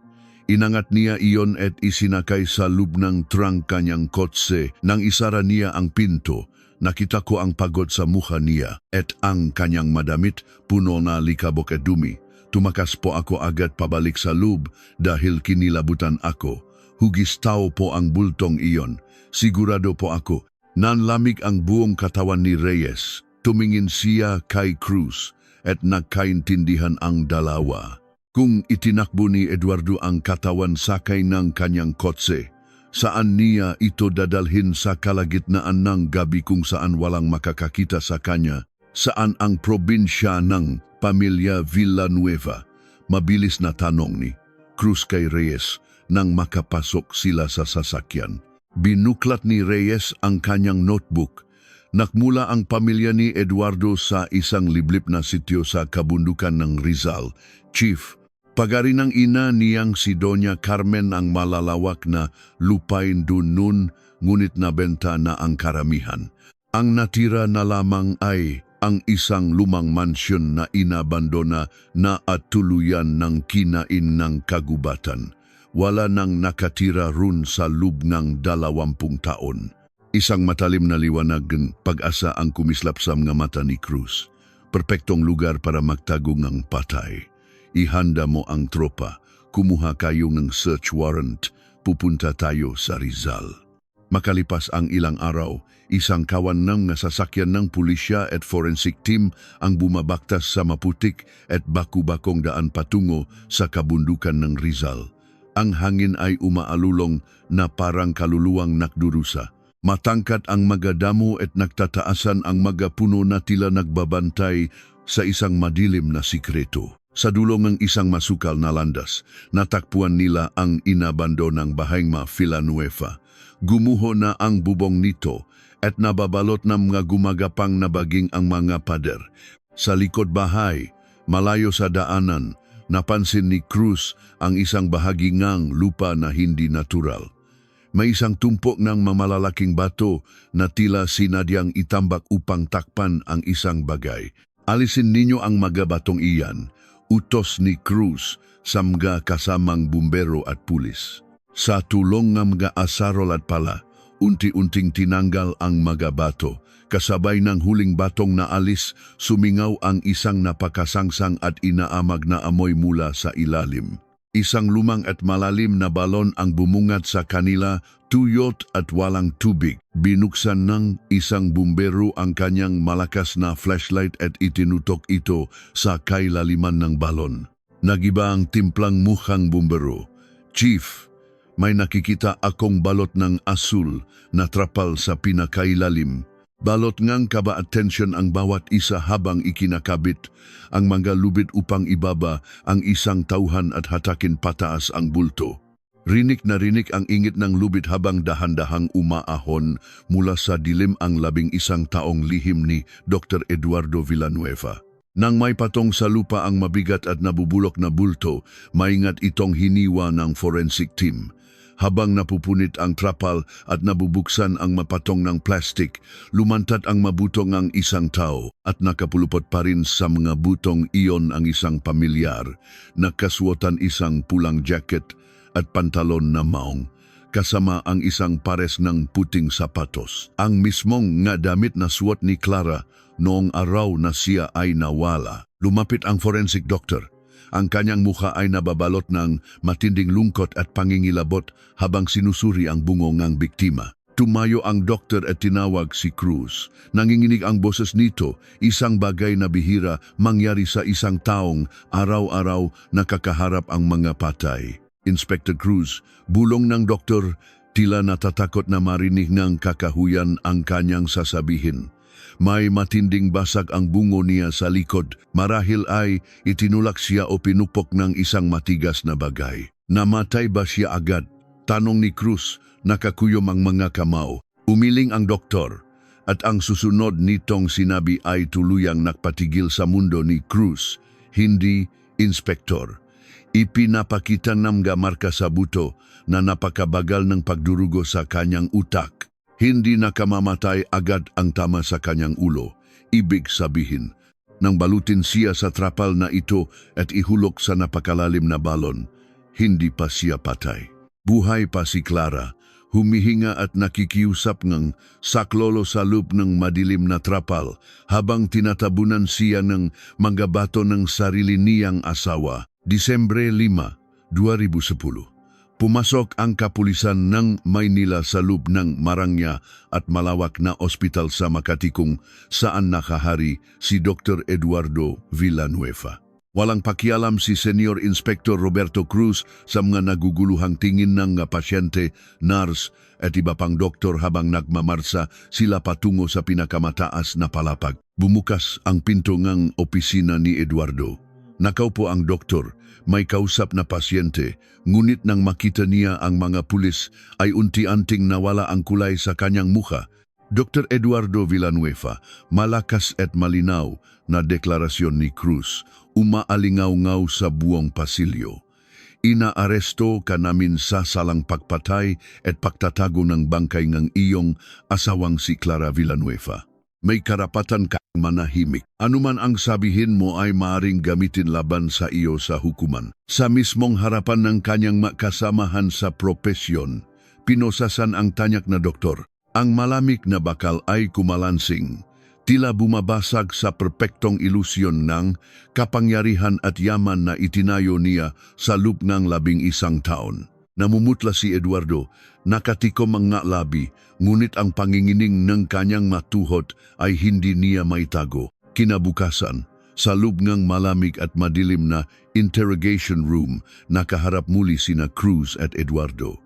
Inangat niya iyon at isinakay sa loob ng trunk kanyang kotse. Nang isara niya ang pinto, nakita ko ang pagod sa mukha niya at ang kanyang madamit puno na likabok at dumi. Tumakas po ako agad pabalik sa loob dahil kinilabutan ako. Hugis tao po ang bultong iyon. Sigurado po ako, nanlamig ang buong katawan ni Reyes. Tumingin siya kay Cruz at nagkaintindihan ang dalawa. Kung itinakbo ni Eduardo ang katawan sakay ng kanyang kotse, saan niya ito dadalhin sa kalagitnaan ng gabi kung saan walang makakakita sa kanya? Saan ang probinsya ng pamilya Villanueva? Mabilis na tanong ni Cruz kay Reyes nang makapasok sila sa sasakyan. Binuklat ni Reyes ang kanyang notebook. Nakmula ang pamilya ni Eduardo sa isang liblib na sitio sa kabundukan ng Rizal. Chief, pagari ng ina niyang si Doña Carmen ang malalawak na lupain dun nun, ngunit nabenta na ang karamihan. Ang natira na lamang ay ang isang lumang mansyon na inabandona na at tuluyan ng kinain ng kagubatan. Wala nang nakatira run sa loob ng 20 taon. Isang matalim na liwanag ng pag-asa ang kumislap sa mga mata ni Cruz. Perpektong lugar para magtago ng patay. Ihanda mo ang tropa. Kumuha kayo ng search warrant. Pupunta tayo sa Rizal. Makalipas ang ilang araw, isang kawan ng sasakyan ng pulisya at forensic team ang bumabaktas sa maputik at baku-bakong daan patungo sa kabundukan ng Rizal. Ang hangin ay umaalulong na parang kaluluwang nakdurusa. Matangkat ang mga damo at nagtataasan ang mga puno na tila nagbabantay sa isang madilim na sikreto. Sa dulo ng isang masukal na landas, natakpuan nila ang inabandonang bahayma Villanueva. Gumuho na ang bubong nito at nababalot ng mga gumagapang na baging ang mga pader. Sa likod bahay, malayo sa daanan, napansin ni Cruz ang isang bahagi ng lupa na hindi natural. May isang tumpok ng mamalalaking bato na tila sinadyang itambak upang takpan ang isang bagay. Alisin ninyo ang mga batong iyan, utos ni Cruz sa mga kasamang bumbero at pulis. Sa tulong ng mga asarol at pala, unti-unting tinanggal ang mga bato. Kasabay ng huling batong naalis, sumingaw ang isang napakasangsang at inaamag na amoy mula sa ilalim. Isang lumang at malalim na balon ang bumungat sa kanila, tuyot at walang tubig. Binuksan ng isang bumbero ang kanyang malakas na flashlight at itinutok ito sa kailaliman ng balon. Nagiba ang timplang mukhang bumbero. Chief, may nakikita akong balot ng asul na trapal sa pinakailalim. Balot ngang kaba-atensyon ang bawat isa habang ikinakabit ang mga lubid upang ibaba ang isang tauhan at hatakin pataas ang bulto. Rinig na rinig ang ingit ng lubid habang dahan-dahang umaahon mula sa dilim ang 11 taong lihim ni Dr. Eduardo Villanueva. Nang may patong sa lupa ang mabigat at nabubulok na bulto, maingat itong hiniwa ng forensic team. Habang napupunit ang trapal at nabubuksan ang mapatong ng plastik, lumantad ang mabutong ang isang tao at nakapulupot pa rin sa mga butong iyon ang isang pamilyar. Nakaswatan isang pulang jacket at pantalon na maong, kasama ang isang pares ng puting sapatos. Ang mismong nga damit na suot ni Clara noong araw na siya ay nawala. Lumapit ang forensic doctor. Ang kanyang mukha ay nababalot ng matinding lungkot at pangingilabot habang sinusuri ang bungo ng biktima. Tumayo ang doktor at tinawag si Cruz. Nanginginig ang boses nito, isang bagay na bihira mangyari sa isang taong araw-araw nakakaharap ang mga patay. Inspector Cruz, bulong ng doktor, tila natatakot na marinig ng kakahuyan ang kanyang sasabihin. May matinding basag ang bungo niya sa likod. Marahil ay itinulak siya o pinupok ng isang matigas na bagay. Namatay ba siya agad? Tanong ni Cruz, nakakuyom ang mga kamao. Umiling ang doktor at ang susunod nitong sinabi ay tuluyang nagpatigil sa mundo ni Cruz, hindi inspektor. Ipinapakita ng marka sa buto na napakabagal ng pagdurugo sa kanyang utak. Hindi nakamamatay agad ang tama sa kanyang ulo. Ibig sabihin, nang balutin siya sa trapal na ito at ihulok sa napakalalim na balon, hindi pa siya patay. Buhay pa si Clara, humihinga at nakikiusap ng saklolo sa loob ng madilim na trapal habang tinatabunan siya ng mga bato ng sarili niyang asawa. Disyembre 5, 2010. Pumasok ang kapulisan ng Maynila sa loob ng marangya at malawak na ospital sa Makati kung saan nakahari si Dr. Eduardo Villanueva. Walang pakialam si Senior Inspector Roberto Cruz sa mga naguguluhang tingin ng pasyente, nurse at iba pang doktor habang nagmamarsa sila patungo sa pinakamataas na palapag. Bumukas ang pinto ng opisina ni Eduardo. Nakaupo ang doktor, may kausap na pasyente, ngunit nang makita niya ang mga pulis ay unti-unting nawala ang kulay sa kanyang mukha. Dr. Eduardo Villanueva, malakas at malinaw na deklarasyon ni Cruz, umaalingaw-ngaw sa buong pasilyo. Inaaresto ka namin sa salang pagpatay at pagtatago ng bangkay ng iyong asawang si Clara Villanueva. May karapatan kang manahimik. Anuman ang sabihin mo ay maaring gamitin laban sa iyo sa hukuman. Sa mismong harapan ng kanyang makasamahan sa propesyon, pinosasan ang tanyak na doktor. Ang malamig na bakal ay kumalansing. Tila bumabasag sa perpektong ilusyon ng kapangyarihan at yaman na itinayo niya sa loob ng 11 taon. Namumutla si Eduardo, nakatikom ang labi, ngunit ang pangingining ng kanyang matuhod ay hindi niya maitago. Kinabukasan, sa loob ng malamig at madilim na interrogation room, nakaharap muli sina Cruz at Eduardo.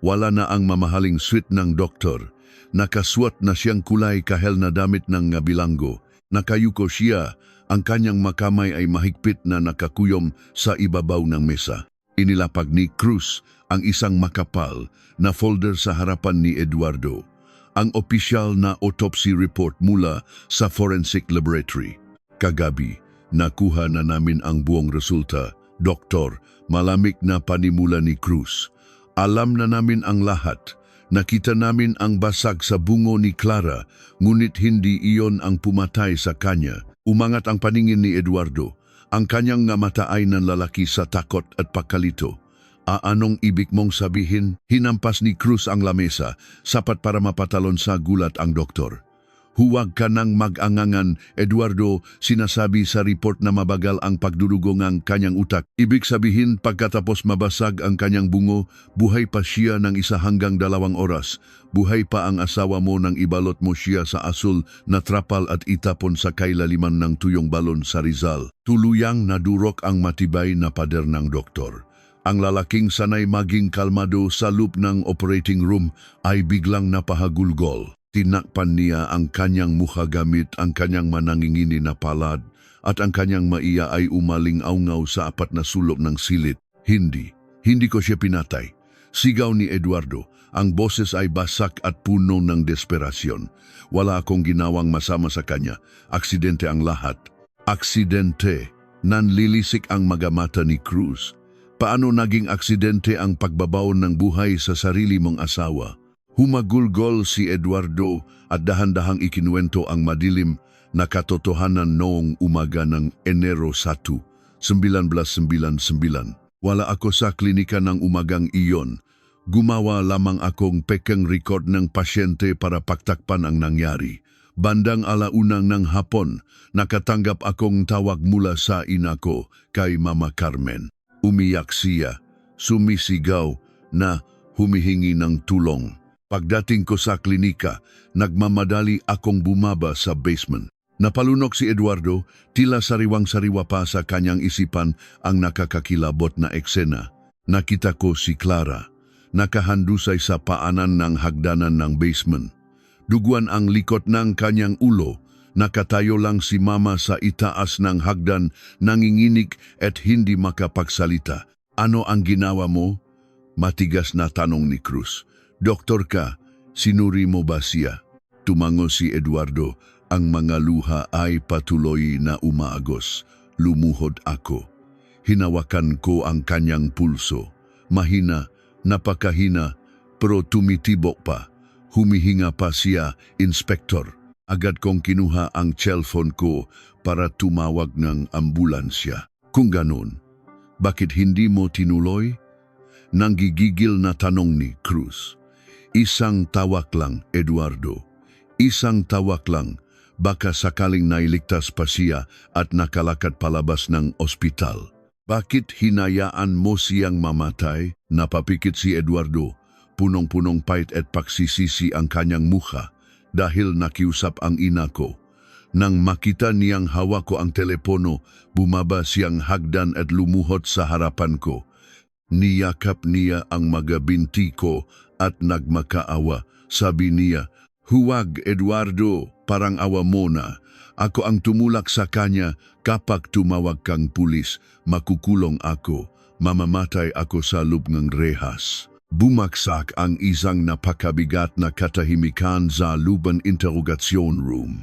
Wala na ang mamahaling suit ng doktor. Nakaswat na siyang kulay kahel na damit ng bilanggo. Nakayuko siya, ang kanyang makamay ay mahigpit na nakakuyom sa ibabaw ng mesa. Inilapag ni Cruz ang isang makapal na folder sa harapan ni Eduardo, ang opisyal na autopsy report mula sa Forensic Laboratory. Kagabi, nakuha na namin ang buong resulta. Doktor, malamig na panimula ni Cruz. Alam na namin ang lahat. Nakita namin ang basag sa bungo ni Clara, ngunit hindi iyon ang pumatay sa kanya. Umangat ang paningin ni Eduardo. Ang kanyang mata ay nanlalaki sa takot at pagkalito. Anong ibig mong sabihin? Hinampas ni Cruz ang lamesa, sapat para mapatalon sa gulat ang doktor. Huwag ka nang mag-angangan, Eduardo, sinasabi sa report na mabagal ang pagdurugo ng kanyang utak. Ibig sabihin, pagkatapos mabasag ang kanyang bungo, buhay pa siya ng 1 hanggang 2 oras. Buhay pa ang asawa mo nang ibalot mo siya sa asul na trapal at itapon sa kailaliman ng tuyong balon sa Rizal. Tuluyang nadurok ang matibay na pader ng doktor. Ang lalaking sanay maging kalmado sa loob ng operating room ay biglang napahagulgol. Tinakpan niya ang kanyang mukha gamit ang kanyang manangingini na palad at ang kanyang maiya ay umaling-aungaw sa 4 na sulok ng silit. Hindi ko siya pinatay. Sigaw ni Eduardo, ang boses ay basak at puno ng desperasyon. Wala akong ginawang masama sa kanya. Aksidente ang lahat. Aksidente. Nanlilisik ang mga mata ni Cruz. Paano naging aksidente ang pagbabaon ng buhay sa sarili mong asawa? Humagulgol si Eduardo at dahan-dahang ikinuwento ang madilim na katotohanan noong umaga ng Enero 1, 1999. Wala ako sa klinika ng umagang iyon. Gumawa lamang akong pekeng record ng pasyente para pagtakpan ang nangyari. Bandang alaunang ng hapon, nakatanggap akong tawag mula sa ina ko kay Mama Carmen. Umiyak siya, sumisigaw na humihingi ng tulong. Pagdating ko sa klinika, nagmamadali akong bumaba sa basement. Napalunok si Eduardo, tila sariwang-sariwa pa sa kanyang isipan ang nakakakilabot na eksena. Nakita ko si Clara, nakahandusay sa paanan ng hagdanan ng basement. Duguan ang likot ng kanyang ulo, nakatayo lang si Mama sa itaas ng hagdan, nanginginig at hindi makapagsalita. Ano ang ginawa mo? Matigas na tanong ni Cruz. Doktor ka, sinuri mo ba siya? Tumango si Eduardo, ang mga luha ay patuloy na umaagos. Lumuhod ako. Hinawakan ko ang kanyang pulso. Mahina, napakahina, pero tumitibok pa. Humihinga pa siya, Inspektor. Agad kong kinuha ang cellphone ko para tumawag ng ambulansya. Kung ganun, bakit hindi mo tinuloy? Nanggigigil na tanong ni Cruz. Isang tawak lang, Eduardo. Isang tawak lang. Baka sakaling nailigtas pa siya at nakalakad palabas ng ospital. Bakit hinayaan mo siyang mamatay? Napapikit si Eduardo. Punong-punong pait at pagsisisi ang kanyang mukha dahil nakiusap ang ina ko. Nang makita niyang hawak ko ang telepono, bumaba siyang hagdan at lumuhod sa harapan ko. Niyakap niya ang mga binti ko at nagmakaawa. Sabi niya, "Huwag, Eduardo, parang awa mo na. Ako ang tumulak sa kanya. Kapag tumawag kang pulis, makukulong ako. Mamamatay ako sa loob ng rehas." Bumaksak ang isang napakabigat na katahimikan sa looban interrogasyon room.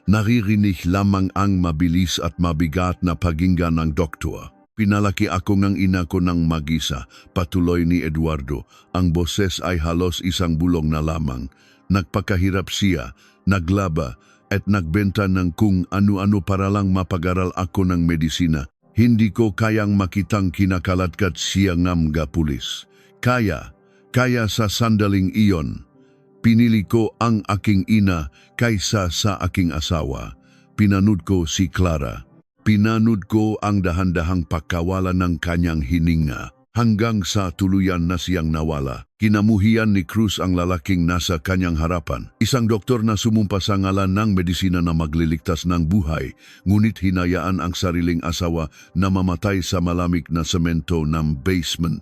Naririnig lamang ang mabilis at mabigat na paghinga ng doktor. Pinalaki ako ng ina ko ng mag-isa, patuloy ni Eduardo. Ang boses ay halos isang bulong na lamang. Nagpakahirap siya, naglaba at nagbenta ng kung ano-ano para lang mapag-aral ako ng medisina. Hindi ko kayang makitang kinakalatkat siya ng mga pulis. Kaya sa sandaling iyon, pinili ko ang aking ina kaysa sa aking asawa. Pinanood ko si Clara. Pinanood ko ang dahan-dahang pagkawala ng kanyang hininga hanggang sa tuluyan na siyang nawala. Kinamuhian ni Cruz ang lalaking nasa kanyang harapan. Isang doktor na sumumpa sa ngalan ng medisina na magliligtas ng buhay, ngunit hinayaan ang sariling asawa na mamatay sa malamig na semento ng basement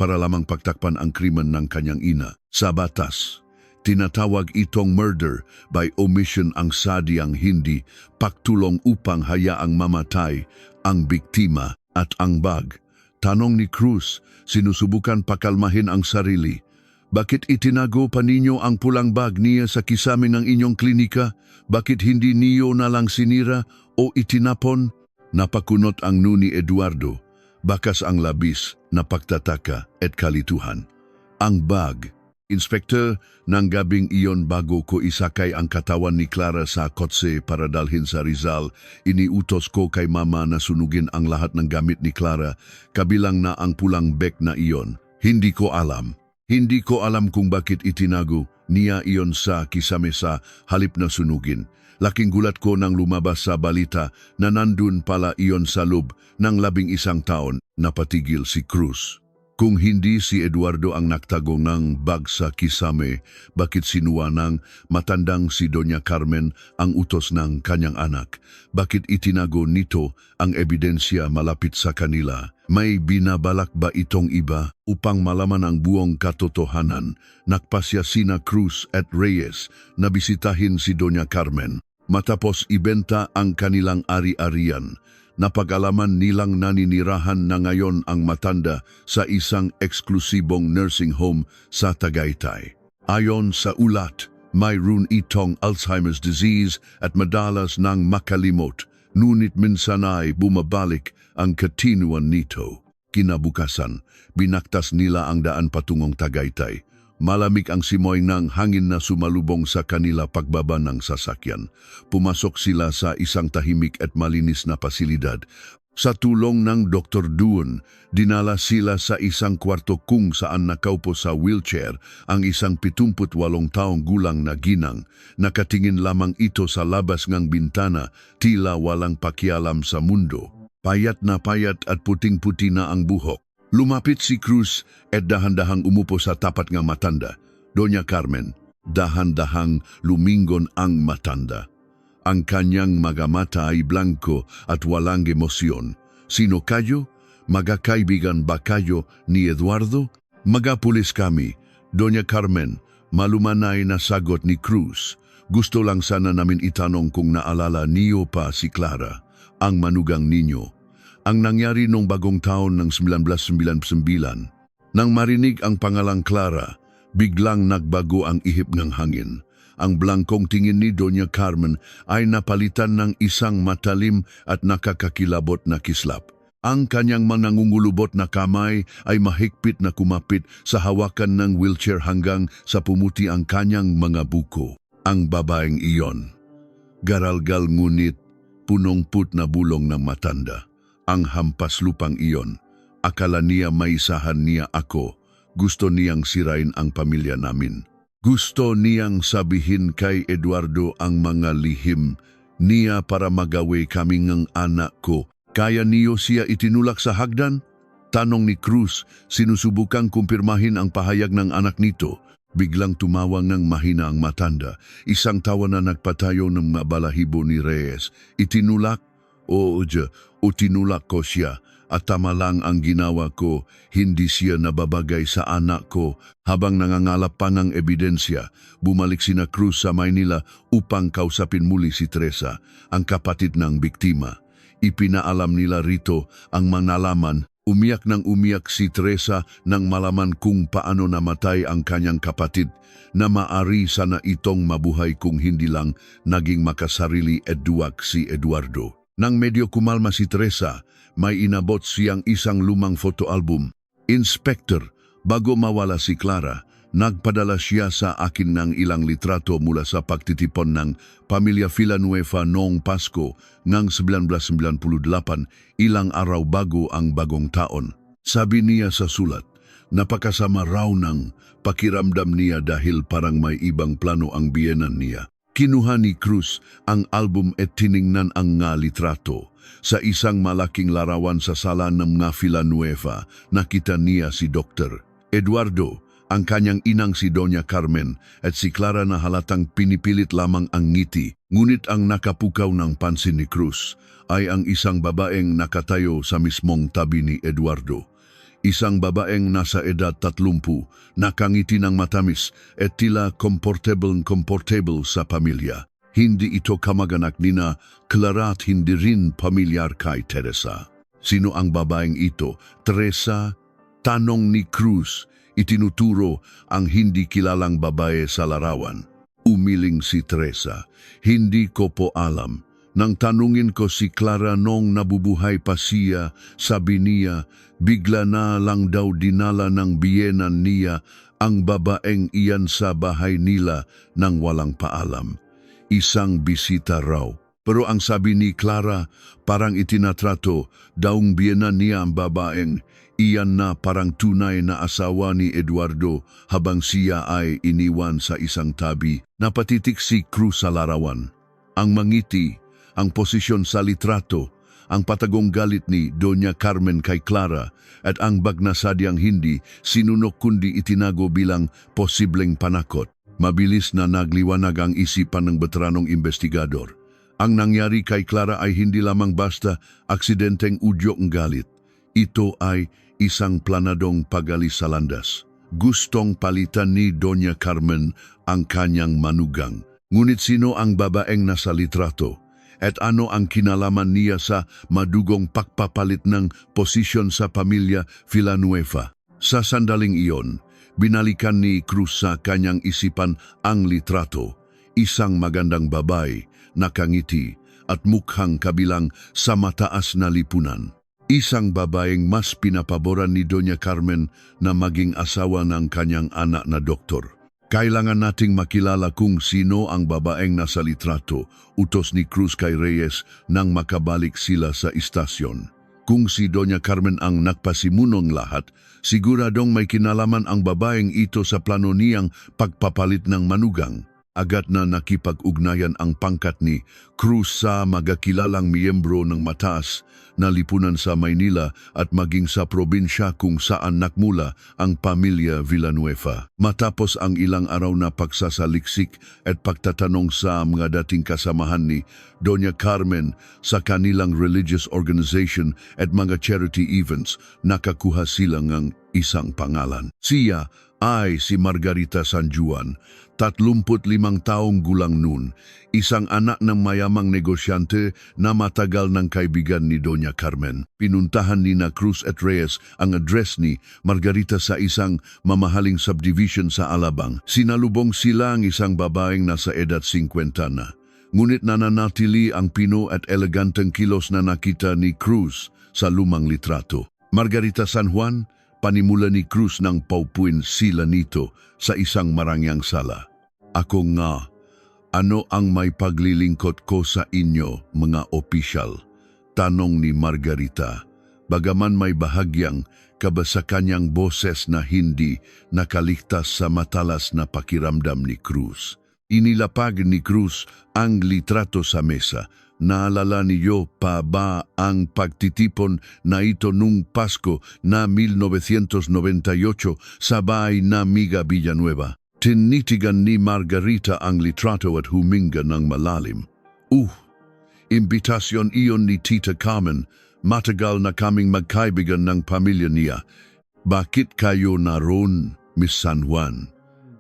para lamang pagtakpan ang krimen ng kanyang ina. Sa batas, tinatawag itong murder by omission ang sadyang hindi pagtulong upang hayaang mamatay ang biktima at ang bag. Tanong ni Cruz, sinusubukan pakalmahin ang sarili. Bakit itinago pa ninyo ang pulang bag niya sa kisame ng inyong klinika? Bakit hindi niyo nalang sinira o itinapon? Napakunot ang nuni Eduardo. Bakas ang labis na pagtataka at kalituhan. Ang bag. Inspektor, ng gabing iyon bago ko isakay ang katawan ni Clara sa kotse para dalhin sa Rizal, iniutos ko kay Mama na sunugin ang lahat ng gamit ni Clara, kabilang na ang pulang bag na iyon. Hindi ko alam kung bakit itinago niya iyon sa kisame sa halip na sunugin. Laking gulat ko nang lumabas sa balita na nandun pala iyon sa loob ng 11 taon. Napatigil si Cruz. Kung hindi si Eduardo ang nagtago ng bag sa kisame, bakit sinuwa ng matandang si Doña Carmen ang utos ng kanyang anak? Bakit itinago nito ang ebidensya malapit sa kanila? May binabalak ba itong iba? Upang malaman ang buong katotohanan, nagpasya sina Cruz at Reyes na bisitahin si Doña Carmen. Matapos ibenta ang kanilang ari-arian, napag-alaman nilang naninirahan na ngayon ang matanda sa isang eksklusibong nursing home sa Tagaytay. Ayon sa ulat, mayroon itong Alzheimer's disease at madalas nang makalimot, ngunit minsan ay bumabalik ang katinuan nito. Kinabukasan, binaktas nila ang daan patungong Tagaytay. Malamig ang simoy ng hangin na sumalubong sa kanila pagbaba ng sasakyan. Pumasok sila sa isang tahimik at malinis na pasilidad. Sa tulong ng Dr. Duon, dinala sila sa isang kwarto kung saan nakaupo sa wheelchair ang isang 78 taong gulang na ginang. Nakatingin lamang ito sa labas ng bintana, tila walang pakialam sa mundo. Payat na payat at puting-puti na ang buhok. Lumapit si Cruz at dahan-dahang umupo sa tapat ng matanda. Doña Carmen, dahan-dahang lumingon ang matanda. Ang kanyang mga mata ay blanco at walang emosyon. Sino kayo? Magkakaibigan ba kayo ni Eduardo? Magapulis kami. Doña Carmen, malumanay na sagot ni Cruz. Gusto lang sana namin itanong kung naalala niyo pa si Clara, ang manugang ninyo. Ang nangyari noong bagong taon ng 1999. Nang marinig ang pangalang Clara, biglang nagbago ang ihip ng hangin. Ang blangkong tingin ni Doña Carmen ay napalitan ng isang matalim at nakakakilabot na kislap. Ang kanyang manangungulubot na kamay ay mahigpit na kumapit sa hawakan ng wheelchair hanggang sa pumuti ang kanyang mga buko. Ang babaeng iyon, garalgal ngunit punong-put na bulong ng matanda. Ang hampas lupang iyon, akala niya maisahan niya ako, gusto niyang sirain ang pamilya namin. Gusto niyang sabihin kay Eduardo ang mga lihim niya para magawi kami ng anak ko. Kaya niyo siya itinulak sa hagdan? Tanong ni Cruz, sinusubukang kumpirmahin ang pahayag ng anak nito. Biglang tumawang ng mahina ang matanda. Isang tawa na nagpatayo ng mabalahibo ni Reyes. Itinulak? Oo, tinulak ko siya. At tama lang ang ginawa ko, hindi siya nababagay sa anak ko. Habang nangangalap pa ng ebidensya, bumalik sina Cruz sa Maynila upang kausapin muli si Teresa, ang kapatid ng biktima. Ipinaalam nila rito ang manalaman. Umiyak ng umiyak si Teresa nang malaman kung paano namatay ang kanyang kapatid, na maari sana itong mabuhay kung hindi lang naging makasarili at duwag si Eduardo. Nang medyo kumalma si Teresa, may inabot siyang isang lumang photoalbum. Inspector, bago mawala si Clara, nagpadala siya sa akin ng ilang litrato mula sa pagtitipon ng Pamilya Villanueva noong Pasko ng 1998, ilang araw bago ang bagong taon. Sabi niya sa sulat, napakasama raw ng pakiramdam niya dahil parang may ibang plano ang biyenan niya. Kinuha ni Cruz ang album at tiningnan ang nga litrato. Sa isang malaking larawan sa sala ng mga Villanueva, nakita niya si Dr. Eduardo, ang kanyang inang si Doña Carmen at si Clara na halatang pinipilit lamang ang ngiti. Ngunit ang nakapukaw ng pansin ni Cruz ay ang isang babaeng nakatayo sa mismong tabi ni Eduardo. Isang babaeng nasa edad 30, nakangiti ng matamis at tila komportable sa pamilya. Hindi ito kamag-anak nina Clara at hindi rin pamilyar kay Teresa. Sino ang babaeng ito? Teresa? Tanong ni Cruz. Itinuturo ang hindi kilalang babae sa larawan. Umiling si Teresa. Hindi ko po alam. Nang tanungin ko si Clara nung nabubuhay pa siya, sabi niya, bigla na lang daw dinala ng biyenan niya ang babaeng iyan sa bahay nila nang walang paalam. Isang bisita raw. Pero ang sabi ni Clara, parang itinatrato, daong biyenan niya ang babaeng, iyan na parang tunay na asawa ni Eduardo habang siya ay iniwan sa isang tabi. Napatitik si Cruz sa larawan. Ang mangiti, ang posisyon sa litrato, ang patagong galit ni Doña Carmen kay Clara at ang bag na sadyang hindi sinunok kundi itinago bilang posibleng panakot. Mabilis na nagliwanag ang isipan ng veteranong investigador. Ang nangyari kay Clara ay hindi lamang basta aksidenteng udyok galit. Ito ay isang planadong pag-alis sa landas. Gustong palitan ni Doña Carmen ang kanyang manugang. Ngunit sino ang babaeng nasa litrato? At ano ang kinalaman niya sa madugong pagpapalit ng posisyon sa pamilya Villanueva? Sa sandaling iyon, binalikan ni Cruz sa kanyang isipan ang litrato. Isang magandang babae, nakangiti at mukhang kabilang sa mataas na lipunan. Isang babaeng mas pinapaboran ni Doña Carmen na maging asawa ng kanyang anak na doktor. Kailangan nating makilala kung sino ang babaeng nasa litrato, utos ni Cruz kay Reyes nang makabalik sila sa istasyon. Kung si Doña Carmen ang nagpasimunong lahat, siguradong may kinalaman ang babaeng ito sa plano niyang pagpapalit ng manugang. Agad na nakipag-ugnayan ang pangkat ni Cruz sa magakilalang miyembro ng mataas na lipunan sa Maynila at maging sa probinsya kung saan nakmula ang pamilya Villanueva. Matapos ang ilang araw na pagsasaliksik at pagtatanong sa mga dating kasamahan ni Doña Carmen sa kanilang religious organization at mga charity events, nakakuha sila ng isang pangalan. Siya ay si Margarita San Juan, 35 taong gulang noon, isang anak ng mayamang negosyante na matagal ng kaibigan ni Doña Carmen. Pinuntahan ni na Cruz at Reyes ang address ni Margarita sa isang mamahaling subdivision sa Alabang. Sinalubong sila ang isang babaeng nasa edad 50 na. Ngunit nananatili ang pino at eleganteng kilos na nakita ni Cruz sa lumang litrato. Margarita San Juan, panimula ni Cruz ng paupuin sila nito sa isang marangyang sala. Ako nga, ano ang may paglilingkod ko sa inyo, mga opisyal? Tanong ni Margarita, bagaman may bahagyang kaba sa kanyang boses na hindi nakaligtas sa matalas na pakiramdam ni Cruz. Inilapag ni Cruz ang litrato sa mesa. Naalala niyo pa ba ang pagtitipon na ito nung Pasko na 1998 sa bahay na Miga Villanueva? Tinitigan ni Margarita ang litrato at huminga ng malalim. Imbitasyon iyon ni Tita Carmen. Matagal na kaming magkaibigan ng pamilya niya. Bakit kayo naroon, Miss San Juan?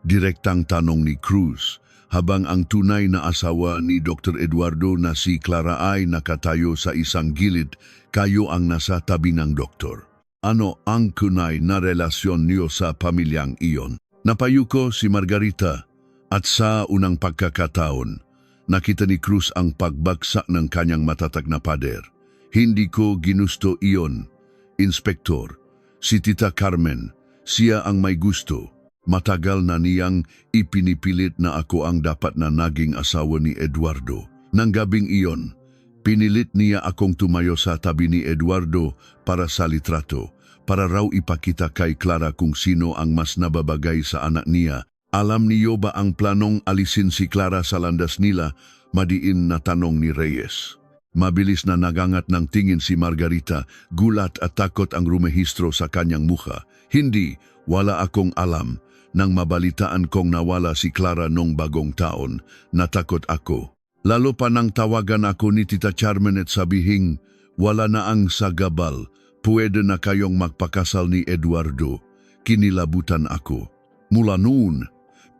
Direktang tanong ni Cruz, habang ang tunay na asawa ni Dr. Eduardo na si Clara ay nakatayo sa isang gilid, kayo ang nasa tabi ng doktor. Ano ang kunay na relasyon niyo sa pamilyang iyon? Napayuko si Margarita at sa unang pagkakataon, nakita ni Cruz ang pagbagsak ng kanyang matatag na pader. Hindi ko ginusto iyon, Inspektor. Si Tita Carmen, siya ang may gusto. Matagal na niyang ipinipilit na ako ang dapat na naging asawa ni Eduardo. Nang gabing iyon, pinilit niya akong tumayo sa tabi ni Eduardo para sa litrato, para raw ipakita kay Clara kung sino ang mas nababagay sa anak niya. Alam niyo ba ang planong alisin si Clara sa landas nila? Madiin na tanong ni Reyes. Mabilis na nagangat ng tingin si Margarita, gulat at takot ang rumehistro sa kanyang mukha. Hindi, wala akong alam. Nang mabalitaan kong nawala si Clara nung bagong taon, natakot ako. Lalo pa nang tawagan ako ni Tita Carmen at sabihing, wala na ang sagabal, pwede na kayong magpakasal ni Eduardo. Kinilabutan ako. Mula noon,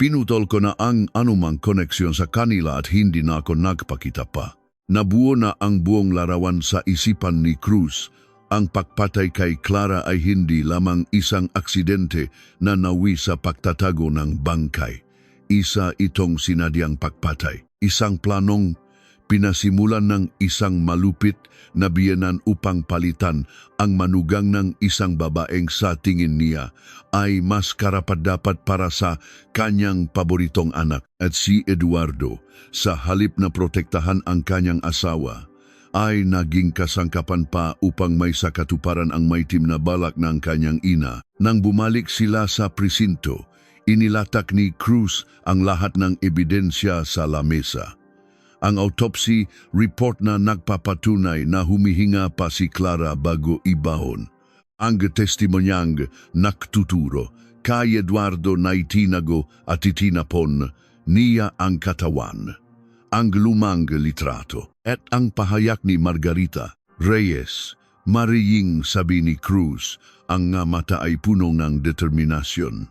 pinutol ko na ang anumang koneksyon sa kanila at hindi na ako nagpakita pa. Nabuo na ang buong larawan sa isipan ni Cruz. Ang pagpatay kay Clara ay hindi lamang isang aksidente na nawi sa pagtatago ng bangkay. Isa itong sinadyang pagpatay. Isang planong pinasimulan ng isang malupit na biyenan upang palitan ang manugang ng isang babaeng sa tingin niya ay mas karapat-dapat para sa kanyang paboritong anak at si Eduardo. Sa halip na protektahan ang kanyang asawa, ay naging kasangkapan pa upang may sakatuparan ang maitim na balak ng kanyang ina. Nang bumalik sila sa presinto, inilatak ni Cruz ang lahat ng ebidensya sa lamesa. Ang autopsy report na nagpapatunay na humihinga pa si Clara bago ibahon. Ang testimonyang naktuturo kay Eduardo na itinago at itinapon niya ang katawan. Ang lumang litrato at ang pahayag ni Margarita, Reyes, mariying sabi ni Cruz, ang nga mata ay punong ng determinasyon.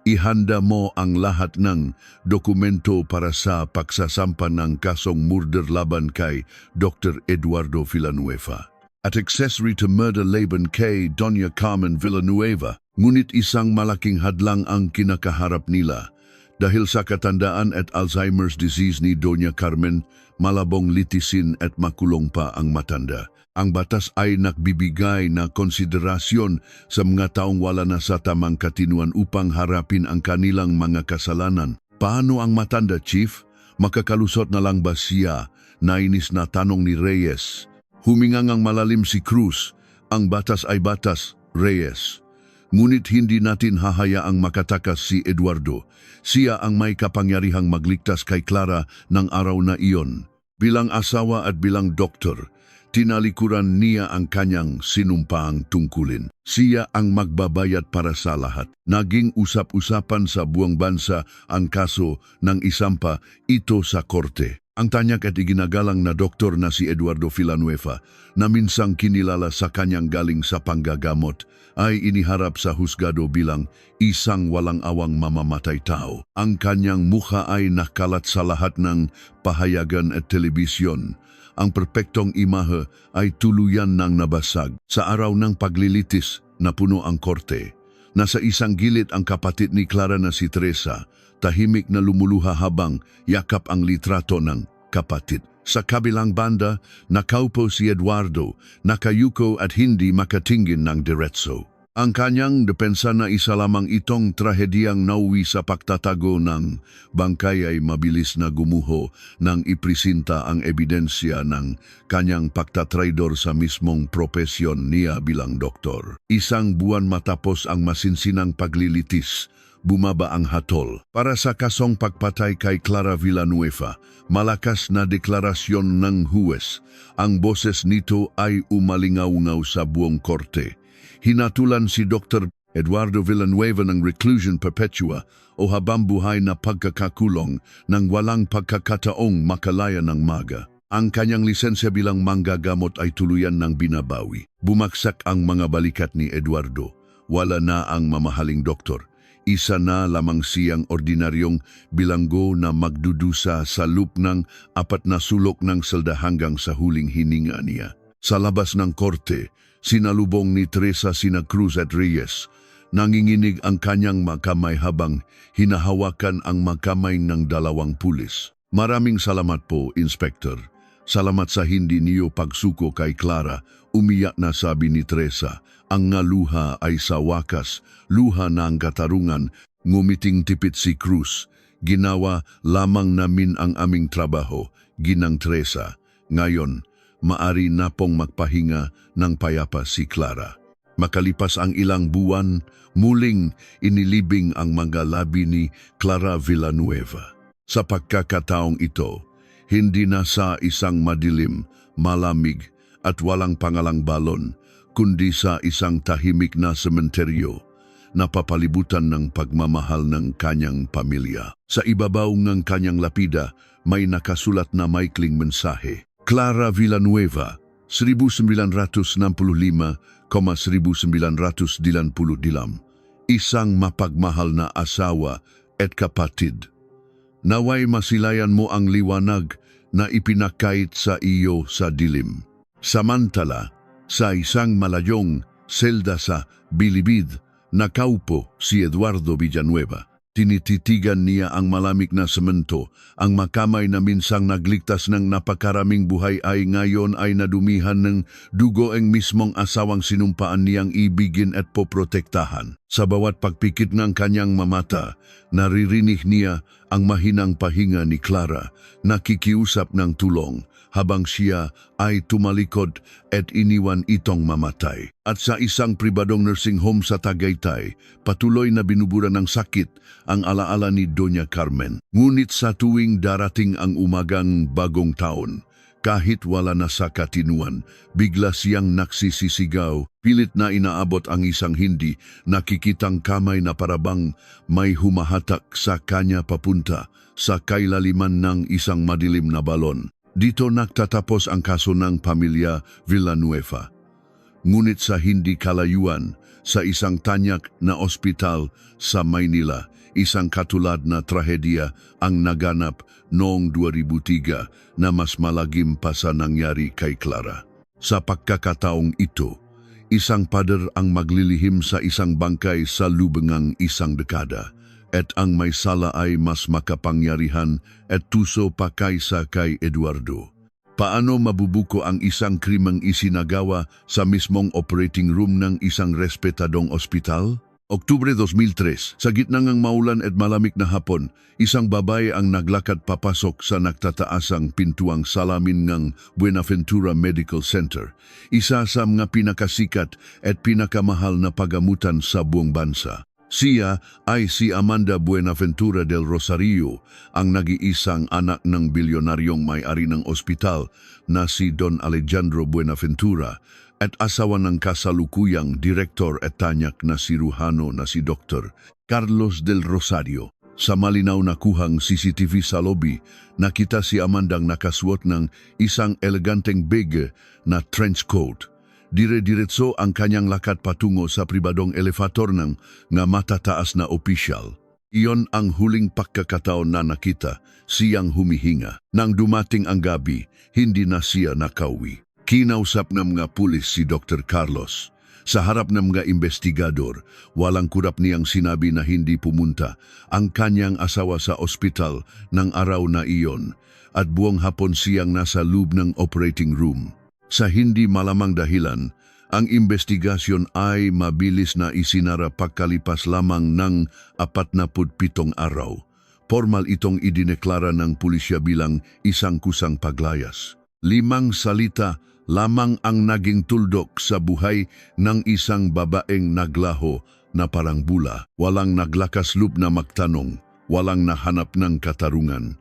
Ihanda mo ang lahat ng dokumento para sa pagsasampa ng kasong murder laban kay Dr. Eduardo Villanueva at accessory to murder laban kay Doña Carmen Villanueva. Ngunit isang malaking hadlang ang kinakaharap nila. Dahil sa katandaan at Alzheimer's disease ni Doña Carmen, malabong litisin at makulong pa ang matanda. Ang batas ay nagbibigay na konsiderasyon sa mga taong wala na sa tamang katinuan upang harapin ang kanilang mga kasalanan. Paano ang matanda, Chief? Makakalusot na lang ba siya? Nainis na tanong ni Reyes. Humingang ang malalim si Cruz Ang batas ay batas, Reyes. Ngunit hindi natin hahayaang makatakas si Eduardo. Siya ang may kapangyarihang magligtas kay Clara ng araw na iyon. Bilang asawa at bilang doktor, tinalikuran niya ang kanyang sinumpaang tungkulin. Siya ang magbabayad para sa lahat. Naging usap-usapan sa buong bansa ang kaso ng isampa ito sa korte. Ang tanyak at iginagalang na doktor na si Eduardo Villanueva, na minsang kinilala sa kanyang galing sa panggagamot, ay iniharap sa husgado bilang isang walang awang mamamatay tao. Ang kanyang mukha ay nakalat sa lahat ng pahayagan at telebisyon. Ang perpektong imahe ay tuluyan ng nabasag. Sa araw ng paglilitis na puno ang korte, nasa isang gilid ang kapatid ni Clara na si Teresa, tahimik na lumuluha habang yakap ang litrato ng kapatid. Sa kabilang banda, nakaupo si Eduardo, nakayuko at hindi makatingin ng diretso. Ang kanyang depensa na isa lamang itong trahediyang nauwi sa pagtatago ng bangkay ay mabilis na gumuho nang ipresinta ang ebidensya ng kanyang pagtatraidor sa mismong propesyon niya bilang doktor. Isang buwan matapos ang masinsinang paglilitis, bumaba ang hatol. Para sa kasong pagpatay kay Clara Villanueva, malakas na deklarasyon ng huwes. Ang boses nito ay umalingaw-ngaw sa buong korte. Hinatulan si Dr. Eduardo Villanueva ng reclusion perpetua o habambuhay na pagkakakulong nang walang pagkakataong makalaya ng maga. Ang kanyang lisensya bilang manggagamot ay tuluyan ng binabawi. Bumaksak ang mga balikat ni Eduardo. Wala na ang mamahaling doktor. Isa na lamang siyang ordinaryong bilanggo na magdudusa sa loop ng 4 na sulok ng selda hanggang sa huling hininga niya. Sa labas ng korte, sinalubong ni Teresa sina Cruz at Reyes. Nanginginig ang kanyang makamay habang hinahawakan ang makamay ng 2 pulis. Maraming salamat po, Inspector. Salamat sa hindi niyo pagsuko kay Clara, umiyak na sabi ni Teresa. Ang nga luha ay sa wakas, luha ng katarungan, ngumiting tipit si Cruz. Ginawa lamang namin ang aming trabaho, ginang Teresa. Ngayon, maari na pong magpahinga ng payapa si Clara. Makalipas ang ilang buwan, muling inilibing ang mga labi ni Clara Villanueva. Sa pagkakataong ito, hindi na sa isang madilim, malamig at walang pangalang balon, kundi sa isang tahimik na sementeryo na papalibutan ng pagmamahal ng kanyang pamilya. Sa ibabaw ng kanyang lapida, may nakasulat na maikling mensahe. Clara Villanueva, 1965,1992, isang mapagmahal na asawa at kapatid. Naway masilayan mo ang liwanag na ipinakait sa iyo sa dilim. Samantala, sa isang malayong selda sa Bilibid, nakaupo si Eduardo Villanueva. Tinititigan niya ang malamig na semento. Ang makamay na minsang nagligtas ng napakaraming buhay ay ngayon ay nadumihan ng dugo ang mismong asawang sinumpaan niyang ibigin at poprotektahan. Sa bawat pagpikit ng kanyang mamata, naririnig niya ang mahinang pahinga ni Clara, nakikiusap ng tulong habang siya ay tumalikod at iniwan itong mamatay. At sa isang pribadong nursing home sa Tagaytay, patuloy na binubura ng sakit ang alaala ni Doña Carmen. Ngunit sa tuwing darating ang umagang bagong taon, kahit wala na sa katinuan, bigla siyang nagsisisigaw, pilit na inaabot ang isang hindi nakikitang kamay na parabang may humahatak sa kanya papunta sa kailaliman ng isang madilim na balon. Dito nagtatapos ang kaso ng pamilya Villanueva. Ngunit sa hindi kalayuan, sa isang tanyak na ospital sa Maynila, isang katulad na trahedya ang naganap noong 2003 na mas malagim pa sa nangyari kay Clara. Sa pagkakataong ito, isang pader ang maglilihim sa isang bangkay sa lubungang isang dekada. At ang may sala ay mas makapangyarihan at tuso pa kaysa kay Eduardo. Paano mabubuko ang isang krimeng isinagawa sa mismong operating room ng isang respetadong ospital? Oktubre 2003, sa gitna ng maulan at malamig na hapon, isang babae ang naglakad papasok sa nagtataasang pintuang salamin ng Buenaventura Medical Center, isa sa mga pinakasikat at pinakamahal na pagamutan sa buong bansa. Siya ay si Amanda Buenaventura del Rosario, ang nag-iisang anak ng bilyonaryong may-ari ng ospital na si Don Alejandro Buenaventura at asawa ng kasalukuyang direktor at tanyak na siruhano na si Dr. Carlos del Rosario. Sa malinaw na kuhang CCTV sa lobby, nakita si Amandang nakasuot ng isang eleganteng big na trench coat. Dire-diretso ang kanyang lakad patungo sa pribadong elevator ng nga matataas na opisyal. Iyon ang huling pagkakataon na nakita siyang humihinga. Nang dumating ang gabi, hindi na siya nakauwi. Kinausap ng mga pulis si Dr. Carlos. Sa harap ng mga investigador, walang kurap niyang sinabi na hindi pumunta ang kanyang asawa sa ospital ng araw na iyon at buong hapon siyang nasa loob ng operating room. Sa hindi malamang dahilan, ang investigasyon ay mabilis na isinara pagkalipas lamang ng 47 araw. Formal itong idineklara ng pulisya bilang isang kusang paglayas. 5 salita lamang ang naging tuldok sa buhay ng isang babaeng naglaho na parang bula. Walang naglakas loob na magtanong, walang nahanap ng katarungan.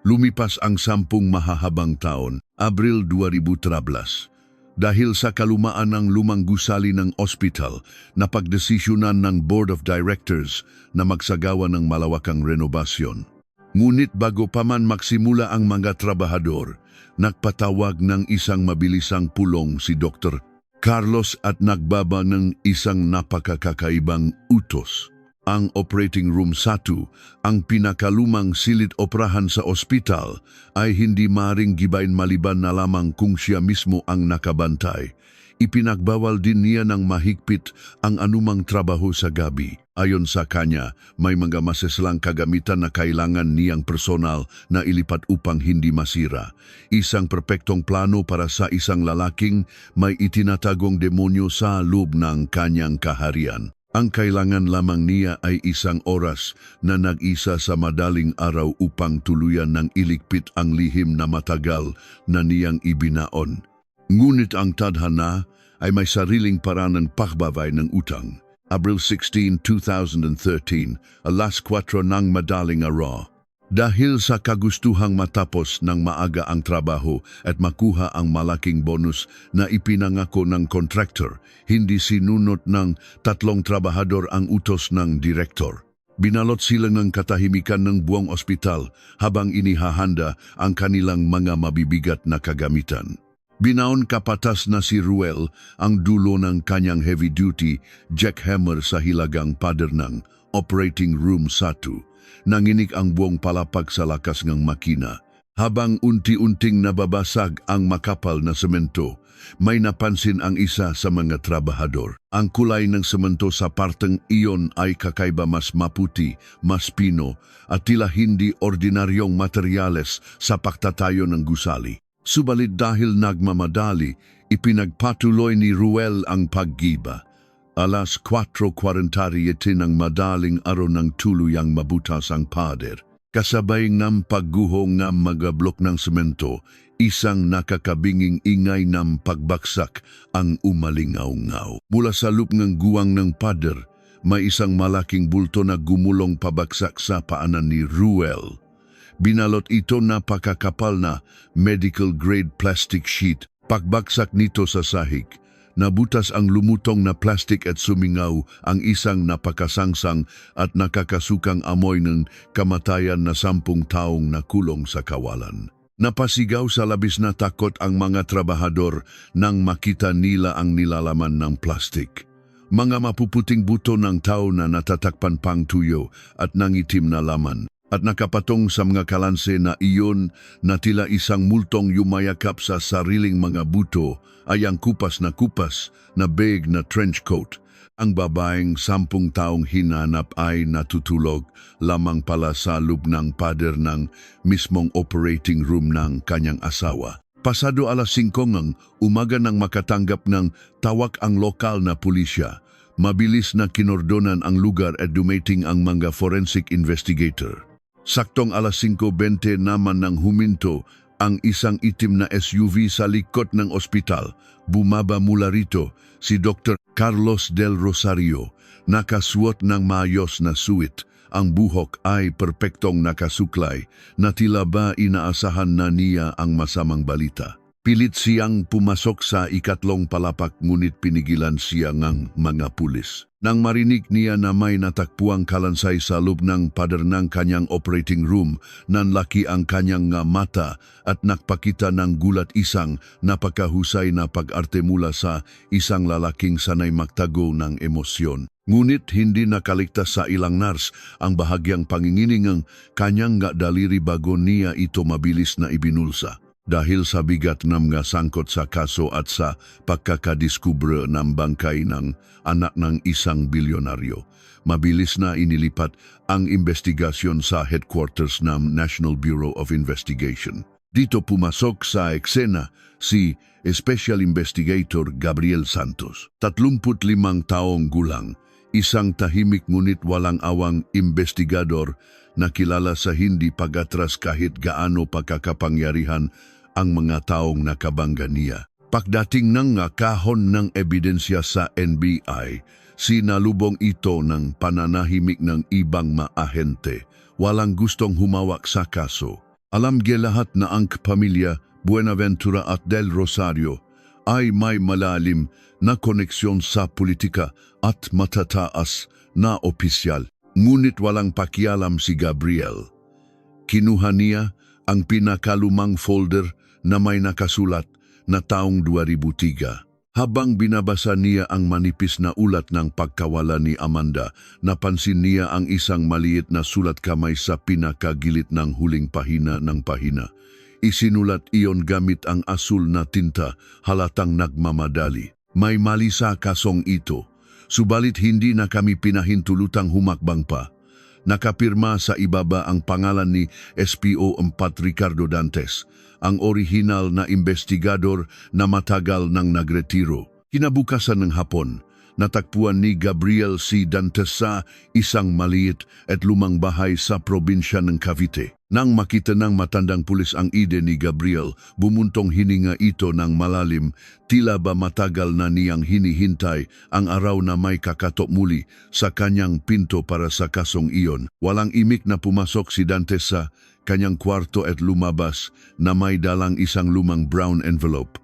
Lumipas ang 10 mahahabang taon, Abril 2013. Dahil sa kalumaan ng lumang gusali ng ospital, napagdesisyonan ng Board of Directors na magsagawa ng malawakang renovasyon. Ngunit bago pa man magsimula ang mga trabahador, nagpatawag ng isang mabilisang pulong si Dr. Carlos at nagbaba ng isang napakakakaibang utos. Ang Operating Room 1, ang pinakalumang silid-oprahan sa ospital, ay hindi maring gibain maliban na lamang kung siya mismo ang nakabantay. Ipinagbawal din niya ng mahigpit ang anumang trabaho sa gabi. Ayon sa kanya, may mga masaslang kagamitan na kailangan niyang personal na ilipat upang hindi masira. Isang perpektong plano para sa isang lalaking may itinatagong demonyo sa loob ng kanyang kaharian. Ang kailangan lamang niya ay isang oras na nag-isa sa madaling araw upang tuluyan ng iligpit ang lihim na matagal na niyang ibinaon. Ngunit ang tadhana ay may sariling paraan ng pagbabay ng utang. Abril 16, 2013, alas 4 ng madaling araw. Dahil sa kagustuhang matapos ng maaga ang trabaho at makuha ang malaking bonus na ipinangako ng contractor, hindi sinunod ng 3 trabahador ang utos ng direktor. Binalot sila ng katahimikan ng buong ospital habang inihahanda ang kanilang mga mabibigat na kagamitan. Binaon kapatas na si Ruel ang dulo ng kanyang heavy-duty jackhammer sa hilagang pader ng Operating Room 1. Nanginig ang buong palapag sa lakas ng makina. Habang unti-unting nababasag ang makapal na semento, may napansin ang isa sa mga trabahador. Ang kulay ng semento sa parteng iyon ay kakaiba, mas maputi, mas pino, at tila hindi ordinaryong materyales sa pagtatayo ng gusali. Subalit dahil nagmamadali, ipinagpatuloy ni Ruel ang paggiba. Alas 4:47 ng madaling araw ng tuluyang mabutas ang pader. Kasabay ng pagguho ng mga blok ng semento, isang nakakabinging ingay ng pagbaksak ang umalingaw-ngaw. Mula sa loob ng guwang ng pader, may isang malaking bulto na gumulong pabagsak sa paanan ni Ruel. Binalot ito na pakakapal na medical-grade plastic sheet. Pagbagsak nito sa sahig, nabutas ang lumutong na plastic at sumingaw ang isang napakasangsang at nakakasukang amoy ng kamatayan na 10 taong nakulong sa kawalan. Napasigaw sa labis na takot ang mga trabahador nang makita nila ang nilalaman ng plastic. Mga mapuputing buto ng tao na natatakpan pang tuyo at nangitim na laman. At nakapatong sa mga kalanse na iyon na tila isang multong yumayakap sa sariling mga buto ay ang kupas na big na trench coat. Ang babaeng 10 taong hinanap ay natutulog lamang pala sa loob ng pader ng mismong operating room ng kanyang asawa. Pasado alas 5 ng umaga nang makatanggap ng tawag ang lokal na pulisya. Mabilis na kinordonan ang lugar at dumating ang mga forensic investigator. Saktong alas 5:20 naman nang huminto ang isang itim na SUV sa likod ng ospital. Bumaba mula rito si Dr. Carlos Del Rosario, nakasuot ng maayos na suit. Ang buhok ay perpektong nakasuklay na tila ba inaasahan na niya ang masamang balita. Pilit siyang pumasok sa ikatlong palapak ngunit pinigilan siya ng mga pulis. Nang marinig niya na may natakpuang kalansay sa loob ng pader ng kanyang operating room, nanlaki ang kanyang mata at nakpakita ng gulat isang napakahusay na pag-arte mula sa isang lalaking sanay magtago ng emosyon. Ngunit hindi nakaligtas sa ilang nars ang bahagyang panginginig ng kanyang daliri bago niya ito mabilis na ibinulsa. Dahil sa bigat ng mga sangkot sa kaso at sa pagkakadiskubre ng bangkay ng anak ng isang bilyonaryo, mabilis na inilipat ang investigasyon sa headquarters ng National Bureau of Investigation. Dito pumasok sa eksena si Special Investigator Gabriel Santos, 35 taong gulang, isang tahimik ngunit walang awang investigador na kilala sa hindi pag-atras kahit gaano pagkakapangyarihan ang mga taong nakabangga niya. Pagdating ng kahon ng ebidensya sa NBI, sinalubong ito ng pananahimik ng ibang maahente. Walang gustong humawak sa kaso. Alam lahat na ang pamilya Buenaventura at Del Rosario ay may malalim na koneksyon sa politika at matataas na opisyal. Ngunit walang pakialam si Gabriel. Kinuha niya ang pinakalumang folder na may nakasulat na taong 2003. Habang binabasa niya ang manipis na ulat ng pagkawala ni Amanda, napansin niya ang isang maliit na sulat kamay sa pinakagilid ng huling pahina ng pahina. Isinulat iyon gamit ang asul na tinta, halatang nagmamadali. May mali sa kasong ito, subalit hindi na kami pinahintulutang humakbang pa. Nakapirma sa ibaba ang pangalan ni SPO4 Ricardo Dantes, ang orihinal na investigador na matagal nang nagretiro. Kinabukasan ng hapon, natagpuan ni Gabriel C. Dantes sa isang maliit at lumang bahay sa probinsya ng Cavite. Nang makita ng matandang pulis ang ide ni Gabriel, bumuntong hininga ito ng malalim, tila ba matagal na niyang hinihintay ang araw na may kakatok muli sa kanyang pinto para sa kasong iyon. Walang imik na pumasok si Dantes sa kanyang kwarto at lumabas na may dalang isang lumang brown envelope.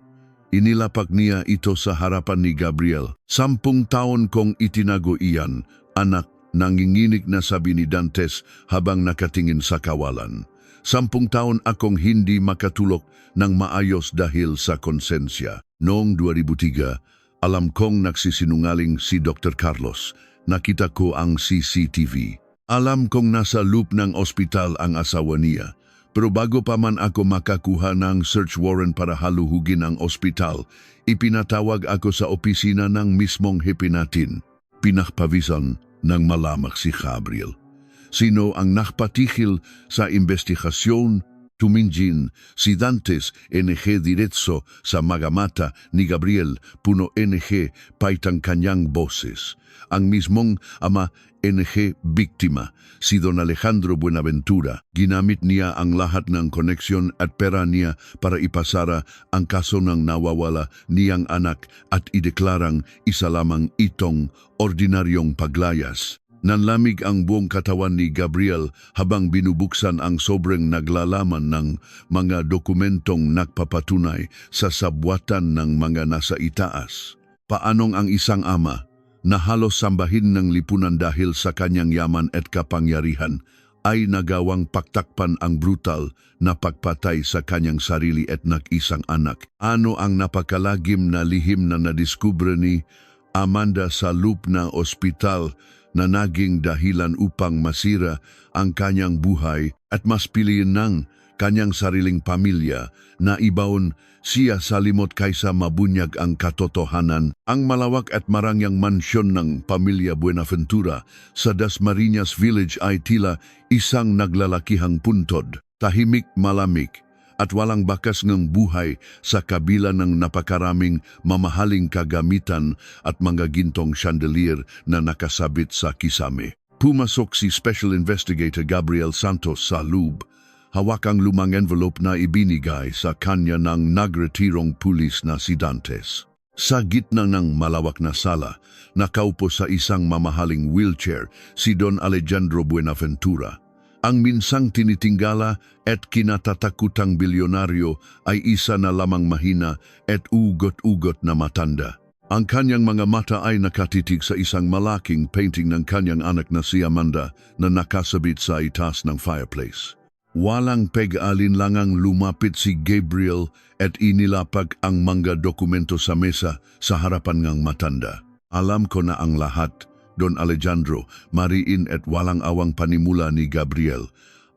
Inilapak niya ito sa harapan ni Gabriel. 10 taon kong itinago iyan, anak, nanginginig na sabi ni Dantes habang nakatingin sa kawalan. 10 taon akong hindi makatulog ng maayos dahil sa konsensya. Noong 2003, alam kong nagsisinungaling si Dr. Carlos. Nakita ko ang CCTV. Alam kong nasa loop ng ospital ang asawa niya. Pero bago pa man ako makakuha ng search warrant para haluhugin ang ospital, ipinatawag ako sa opisina ng mismong hepe natin. Pinakpawisan nang malamak si Gabriel. Sino ang nakpatikil sa investigasyon? Tuminjin si Dantes NG diretso sa magamata ni Gabriel puno NG paitang kanyang boses. Ang mismong ama NG biktima, si Don Alejandro Buenaventura, ginamit niya ang lahat ng koneksyon at pera niya para ipasara ang kaso ng nawawala niyang anak at ideklarang isa lamang itong ordinaryong paglayas. Nanlamig ang buong katawan ni Gabriel habang binubuksan ang sobrang naglalaman ng mga dokumentong nagpapatunay sa sabwatan ng mga nasa itaas. Paanong ang isang ama na halos sambahin ng lipunan dahil sa kanyang yaman at kapangyarihan ay nagawang paktakpan ang brutal na pagpatay sa kanyang sarili at nag-isang anak? Ano ang napakalagim na lihim na nadiskubre ni Amanda sa loop na ospital na naging dahilan upang masira ang kanyang buhay at mas piliin ng kanyang sariling pamilya na ibaon siya sa limot kaysa mabunyag ang katotohanan? Ang malawak at marangyang mansyon ng pamilya Buenaventura sa Dasmariñas Village ay tila isang naglalakihang puntod. Tahimik malamig at walang bakas ng buhay sa kabila ng napakaraming mamahaling kagamitan at mga gintong chandelier na nakasabit sa kisame. Pumasok si Special Investigator Gabriel Santos sa loob. Hawak ang lumang envelope na ibinigay sa kanya ng nagretirong pulis na si Dantes. Sa gitna ng malawak na sala, nakaupo sa isang mamahaling wheelchair si Don Alejandro Buenaventura. Ang minsang tinitinggala at kinatatakutang bilyonaryo ay isa na lamang mahina at ugot-ugot na matanda. Ang kanyang mga mata ay nakatitig sa isang malaking painting ng kanyang anak na si Amanda na nakasabit sa itaas ng fireplace. Walang pag-alinlangang lumapit si Gabriel at inilapag ang mga dokumento sa mesa sa harapan ng matanda. Alam ko na ang lahat, Don Alejandro, mariin at walang awang panimula ni Gabriel.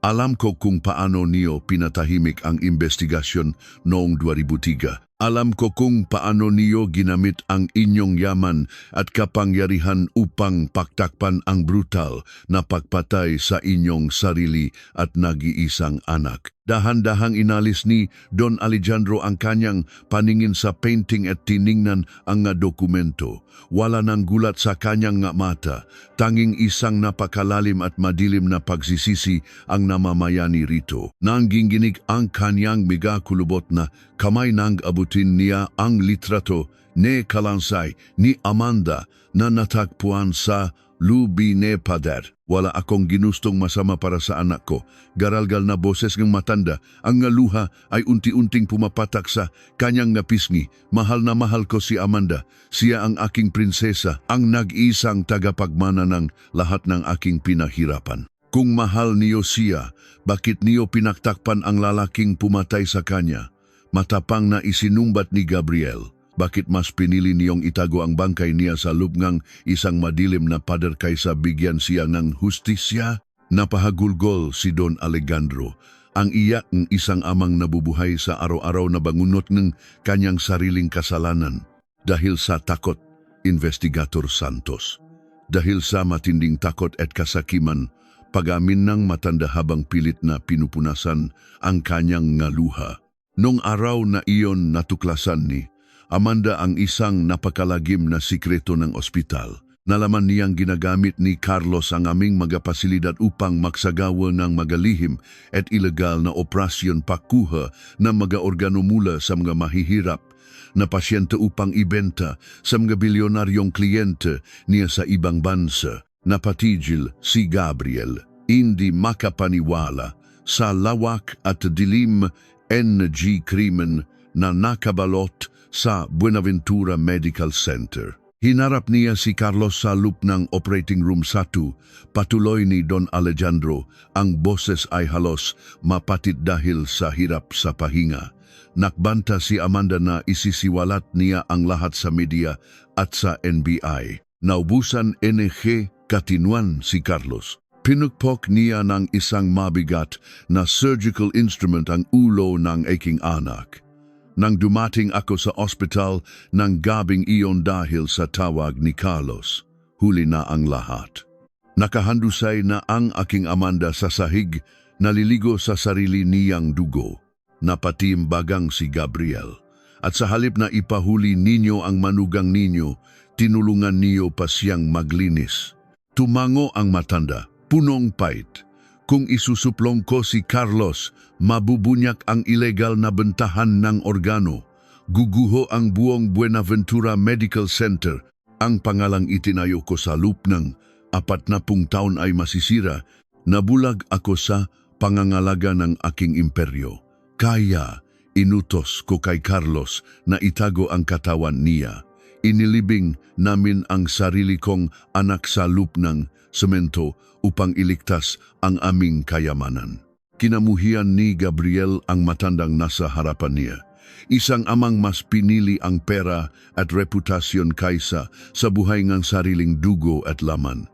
Alam ko kung paano niyo pinatahimik ang investigasyon noong 2003. Alam ko kung paano niyo ginamit ang inyong yaman at kapangyarihan upang paktakpan ang brutal na pagpatay sa inyong sarili at nag-iisang anak. Dahan-dahang inalis ni Don Alejandro ang kanyang paningin sa painting at tiningnan ang nga dokumento. Wala nang gulat sa kanyang nga mata, tanging isang napakalalim at madilim na pagsisisi ang namamayani rito. Nangginginig ang kanyang migakulubot na kamay nang abutin niya ang litrato ni Kalansay ni Amanda na natagpuan sa Lubine Pader. Wala akong ginustong masama para sa anak ko. Garalgal na boses ng matanda, ang nga luha ay unti-unting pumapatak sa kanyang napisngi. Mahal na mahal ko si Amanda. Siya ang aking prinsesa, ang nag-isang tagapagmana ng lahat ng aking pinahirapan. Kung mahal niyo siya, bakit niyo pinaktakpan ang lalaking pumatay sa kanya? Matapang na isinumbat ni Gabriel. Bakit mas pinili niyong itago ang bangkay niya sa lubngang isang madilim na pader kaysa bigyan siya ng hustisya? Napahagulgol si Don Alejandro. Ang iyak ng isang amang nabubuhay sa araw-araw na bangunot ng kanyang sariling kasalanan. Dahil sa takot, Investigator Santos. Dahil sa matinding takot at kasakiman, pag-amin ng matanda habang pilit na pinupunasan ang kanyang ngaluha. Nung araw na iyon natuklasan ni Amanda ang isang napakalagim na sikreto ng ospital. Nalaman niyang ginagamit ni Carlos ang aming mga pasilidad upang magsagawa ng magalihim at ilegal na operasyon pakuha ng mga organo mula sa mga mahihirap na pasyente upang ibenta sa mga bilyonaryong kliyente niya sa ibang bansa. Napatigil si Gabriel, hindi makapaniwala sa lawak at dilim NG krimen na nakabalot sa Buenaventura Medical Center. Hinarap niya si Carlos sa loob ng Operating Room 1. Patuloy ni Don Alejandro, ang boses ay halos mapatid dahil sa hirap sa pahinga. Nakbanta si Amanda na isisiwalat niya ang lahat sa media at sa NBI. Naubusan NG katinuan si Carlos. Pinukpok niya ng isang mabigat na surgical instrument ang ulo ng aking anak. Nang dumating ako sa ospital ng gabing iyon dahil sa tawag ni Carlos, huli na ang lahat. Nakahandusay na ang aking Amanda sa sahig, naliligo sa sarili niyang dugo. Napatimbagang si Gabriel. At sa halip na ipahuli ninyo ang manugang ninyo, tinulungan niyo pa siyang maglinis. Tumango ang matanda, punong pait. Kung isusuplong ko si Carlos, mabubunyak ang ilegal na bentahan ng organo. Guguho ang buong Buenaventura Medical Center. Ang pangalang itinayo ko sa loop ng 40 taon ay masisira. Nabulag ako sa pangangalaga ng aking imperyo. Kaya inutos ko kay Carlos na itago ang katawan niya. Inilibing namin ang sarili kong anak sa loop ng semento upang iligtas ang aming kayamanan. Kinamuhian ni Gabriel ang matandang nasa harapan niya. Isang amang mas pinili ang pera at reputasyon kaysa sa buhay ng sariling dugo at laman.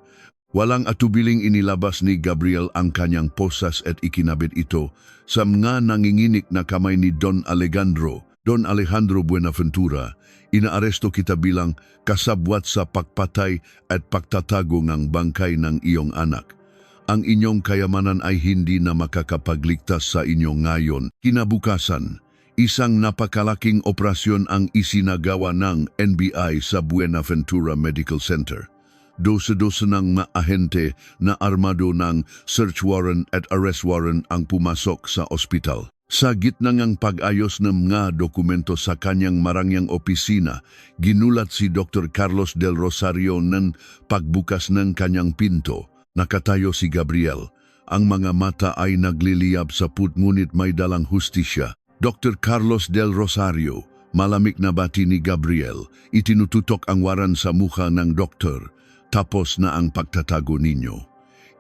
Walang atubiling inilabas ni Gabriel ang kanyang posas at ikinabit ito sa mga nanginginik na kamay ni Don Alejandro. Don Alejandro Buenaventura, inaaresto kita bilang kasabwat sa pagpatay at pagtatago ng bangkay ng iyong anak. ang inyong kayamanan ay hindi na makakapagligtas sa inyo ngayon. Kinabukasan, isang napakalaking operasyon ang isinagawa ng NBI sa Buenaventura Medical Center. Dose-dose ng mga ahente na armado ng search warrant at arrest warrant ang pumasok sa ospital. Sa gitna ng pag-ayos ng mga dokumento sa kanyang marangyang opisina, ginulat si Dr. Carlos Del Rosario ng pagbukas ng kanyang pinto. Nakatayo si Gabriel. Ang mga mata ay nagliliyab sa put ngunit may dalang hustisya. Dr. Carlos Del Rosario, malamig na bati ni Gabriel, itinututok ang waran sa mukha ng doktor. Tapos na ang pagtatago ninyo.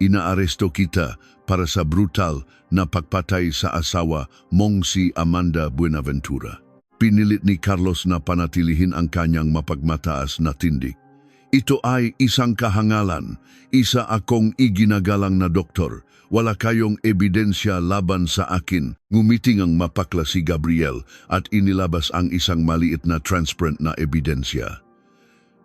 Inaaresto kita para sa brutal na pagpatay sa asawa mong si Amanda Buenaventura. Pinilit ni Carlos na panatilihin ang kanyang mapagmataas na tindig. Ito ay isang kahangalan, isa akong iginagalang na doktor. Wala kayong ebidensya laban sa akin. Ngumiting ang mapakla si Gabriel at inilabas ang isang maliit na transparent na ebidensya.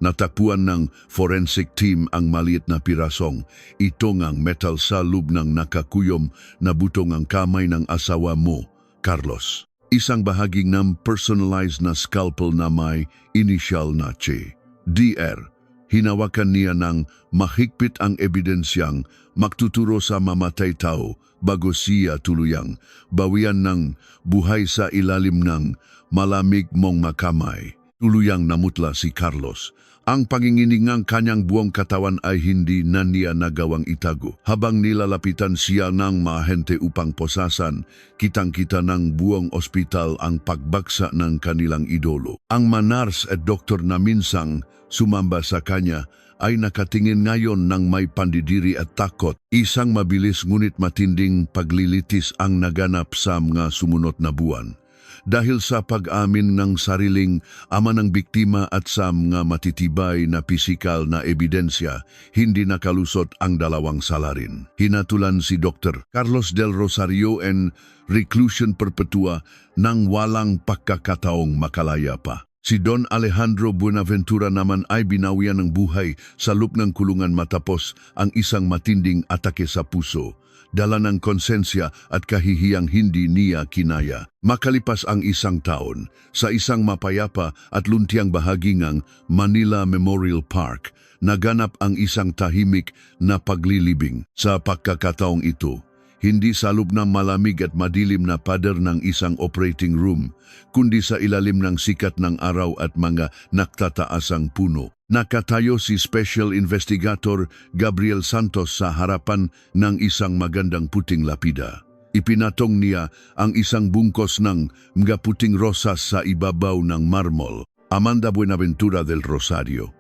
Natakpuan ng forensic team ang maliit na pirasong. Ito ngang metal sa loob ng nakakuyom na butong ang kamay ng asawa mo, Carlos. Isang bahagi ng personalized na scalpel na may initial na Che. DR. Hinawakan niya ng mahigpit ang ebidensyang magtuturo sa mamatay tao bago siya tuluyang bawian ng buhay sa ilalim ng malamig mong makamay. Tuluyang namutla si Carlos. Ang panginginig ng kanyang buong katawan ay hindi na niya nagawang itago. Habang nilalapitan siya ng mahente upang posasan, kitang-kita ng buong ospital ang pagbagsa ng kanilang idolo. Ang manars at doktor na minsang sumamba sa kanya ay nakatingin ngayon ng may pandidiri at takot. Isang mabilis ngunit matinding paglilitis ang naganap sa mga sumunod na buwan. Dahil sa pag-amin ng sariling ama ng biktima at sa mga matitibay na pisikal na ebidensya, hindi nakalusot ang dalawang salarin. Hinatulan si Dr. Carlos Del Rosario en reclusion perpetua nang walang pagkakataong makalaya pa. Si Don Alejandro Buenaventura naman ay binawian ng buhay sa loob ng kulungan matapos ang isang matinding atake sa puso. Dala ng konsensya at kahihiyang hindi niya kinaya. Makalipas ang isang taon, sa isang mapayapa at luntiang bahagi ng Manila Memorial Park, naganap ang isang tahimik na paglilibing. Sa pagkakataong ito, hindi sa loob ng malamig at madilim na pader ng isang operating room, kundi sa ilalim ng sikat ng araw at mga naktataasang puno. Nakatayo si Special Investigator Gabriel Santos sa harapan ng isang magandang puting lapida. Ipinatong niya ang isang bungkos ng mga puting rosas sa ibabaw ng marmol. Amanda Buenaventura del Rosario,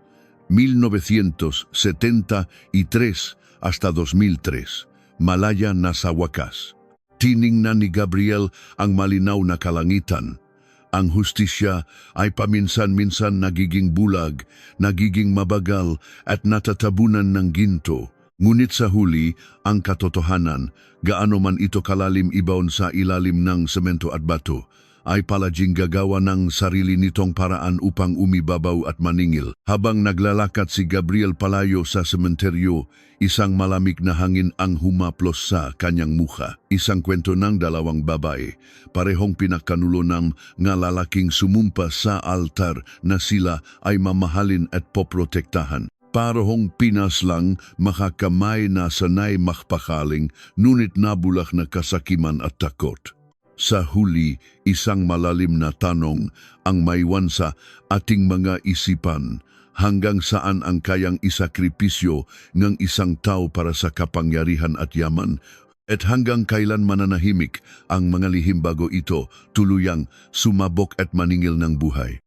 1973 hasta 2003, malaya na sa wakas. Tiningnan ni Gabriel ang malinaw na kalangitan. Ang hustisya ay paminsan-minsan nagiging bulag, nagiging mabagal at natatabunan ng ginto. Ngunit sa huli, ang katotohanan, gaano man ito kalalim ibaon sa ilalim ng semento at bato, ay palaging gagawa ng sarili nitong paraan upang umibabaw at maningil. Habang naglalakad si Gabriel palayo sa sementeryo, isang malamig na hangin ang humaplos sa kanyang mukha. Isang kwento ng dalawang babae, parehong pinakanulo ng nga lalaking sumumpa sa altar na sila ay mamahalin at poprotektahan. Parehong Pinas lang makakamay na sanay makpakaling, ngunit nabulak na kasakiman at takot. Sa huli, isang malalim na tanong ang maiwan sa ating mga isipan. Hanggang saan ang kayang isakripisyo ng isang tao para sa kapangyarihan at yaman? At hanggang kailan mananahimik ang mga lihim bago ito tuluyang sumabok at maningil ng buhay?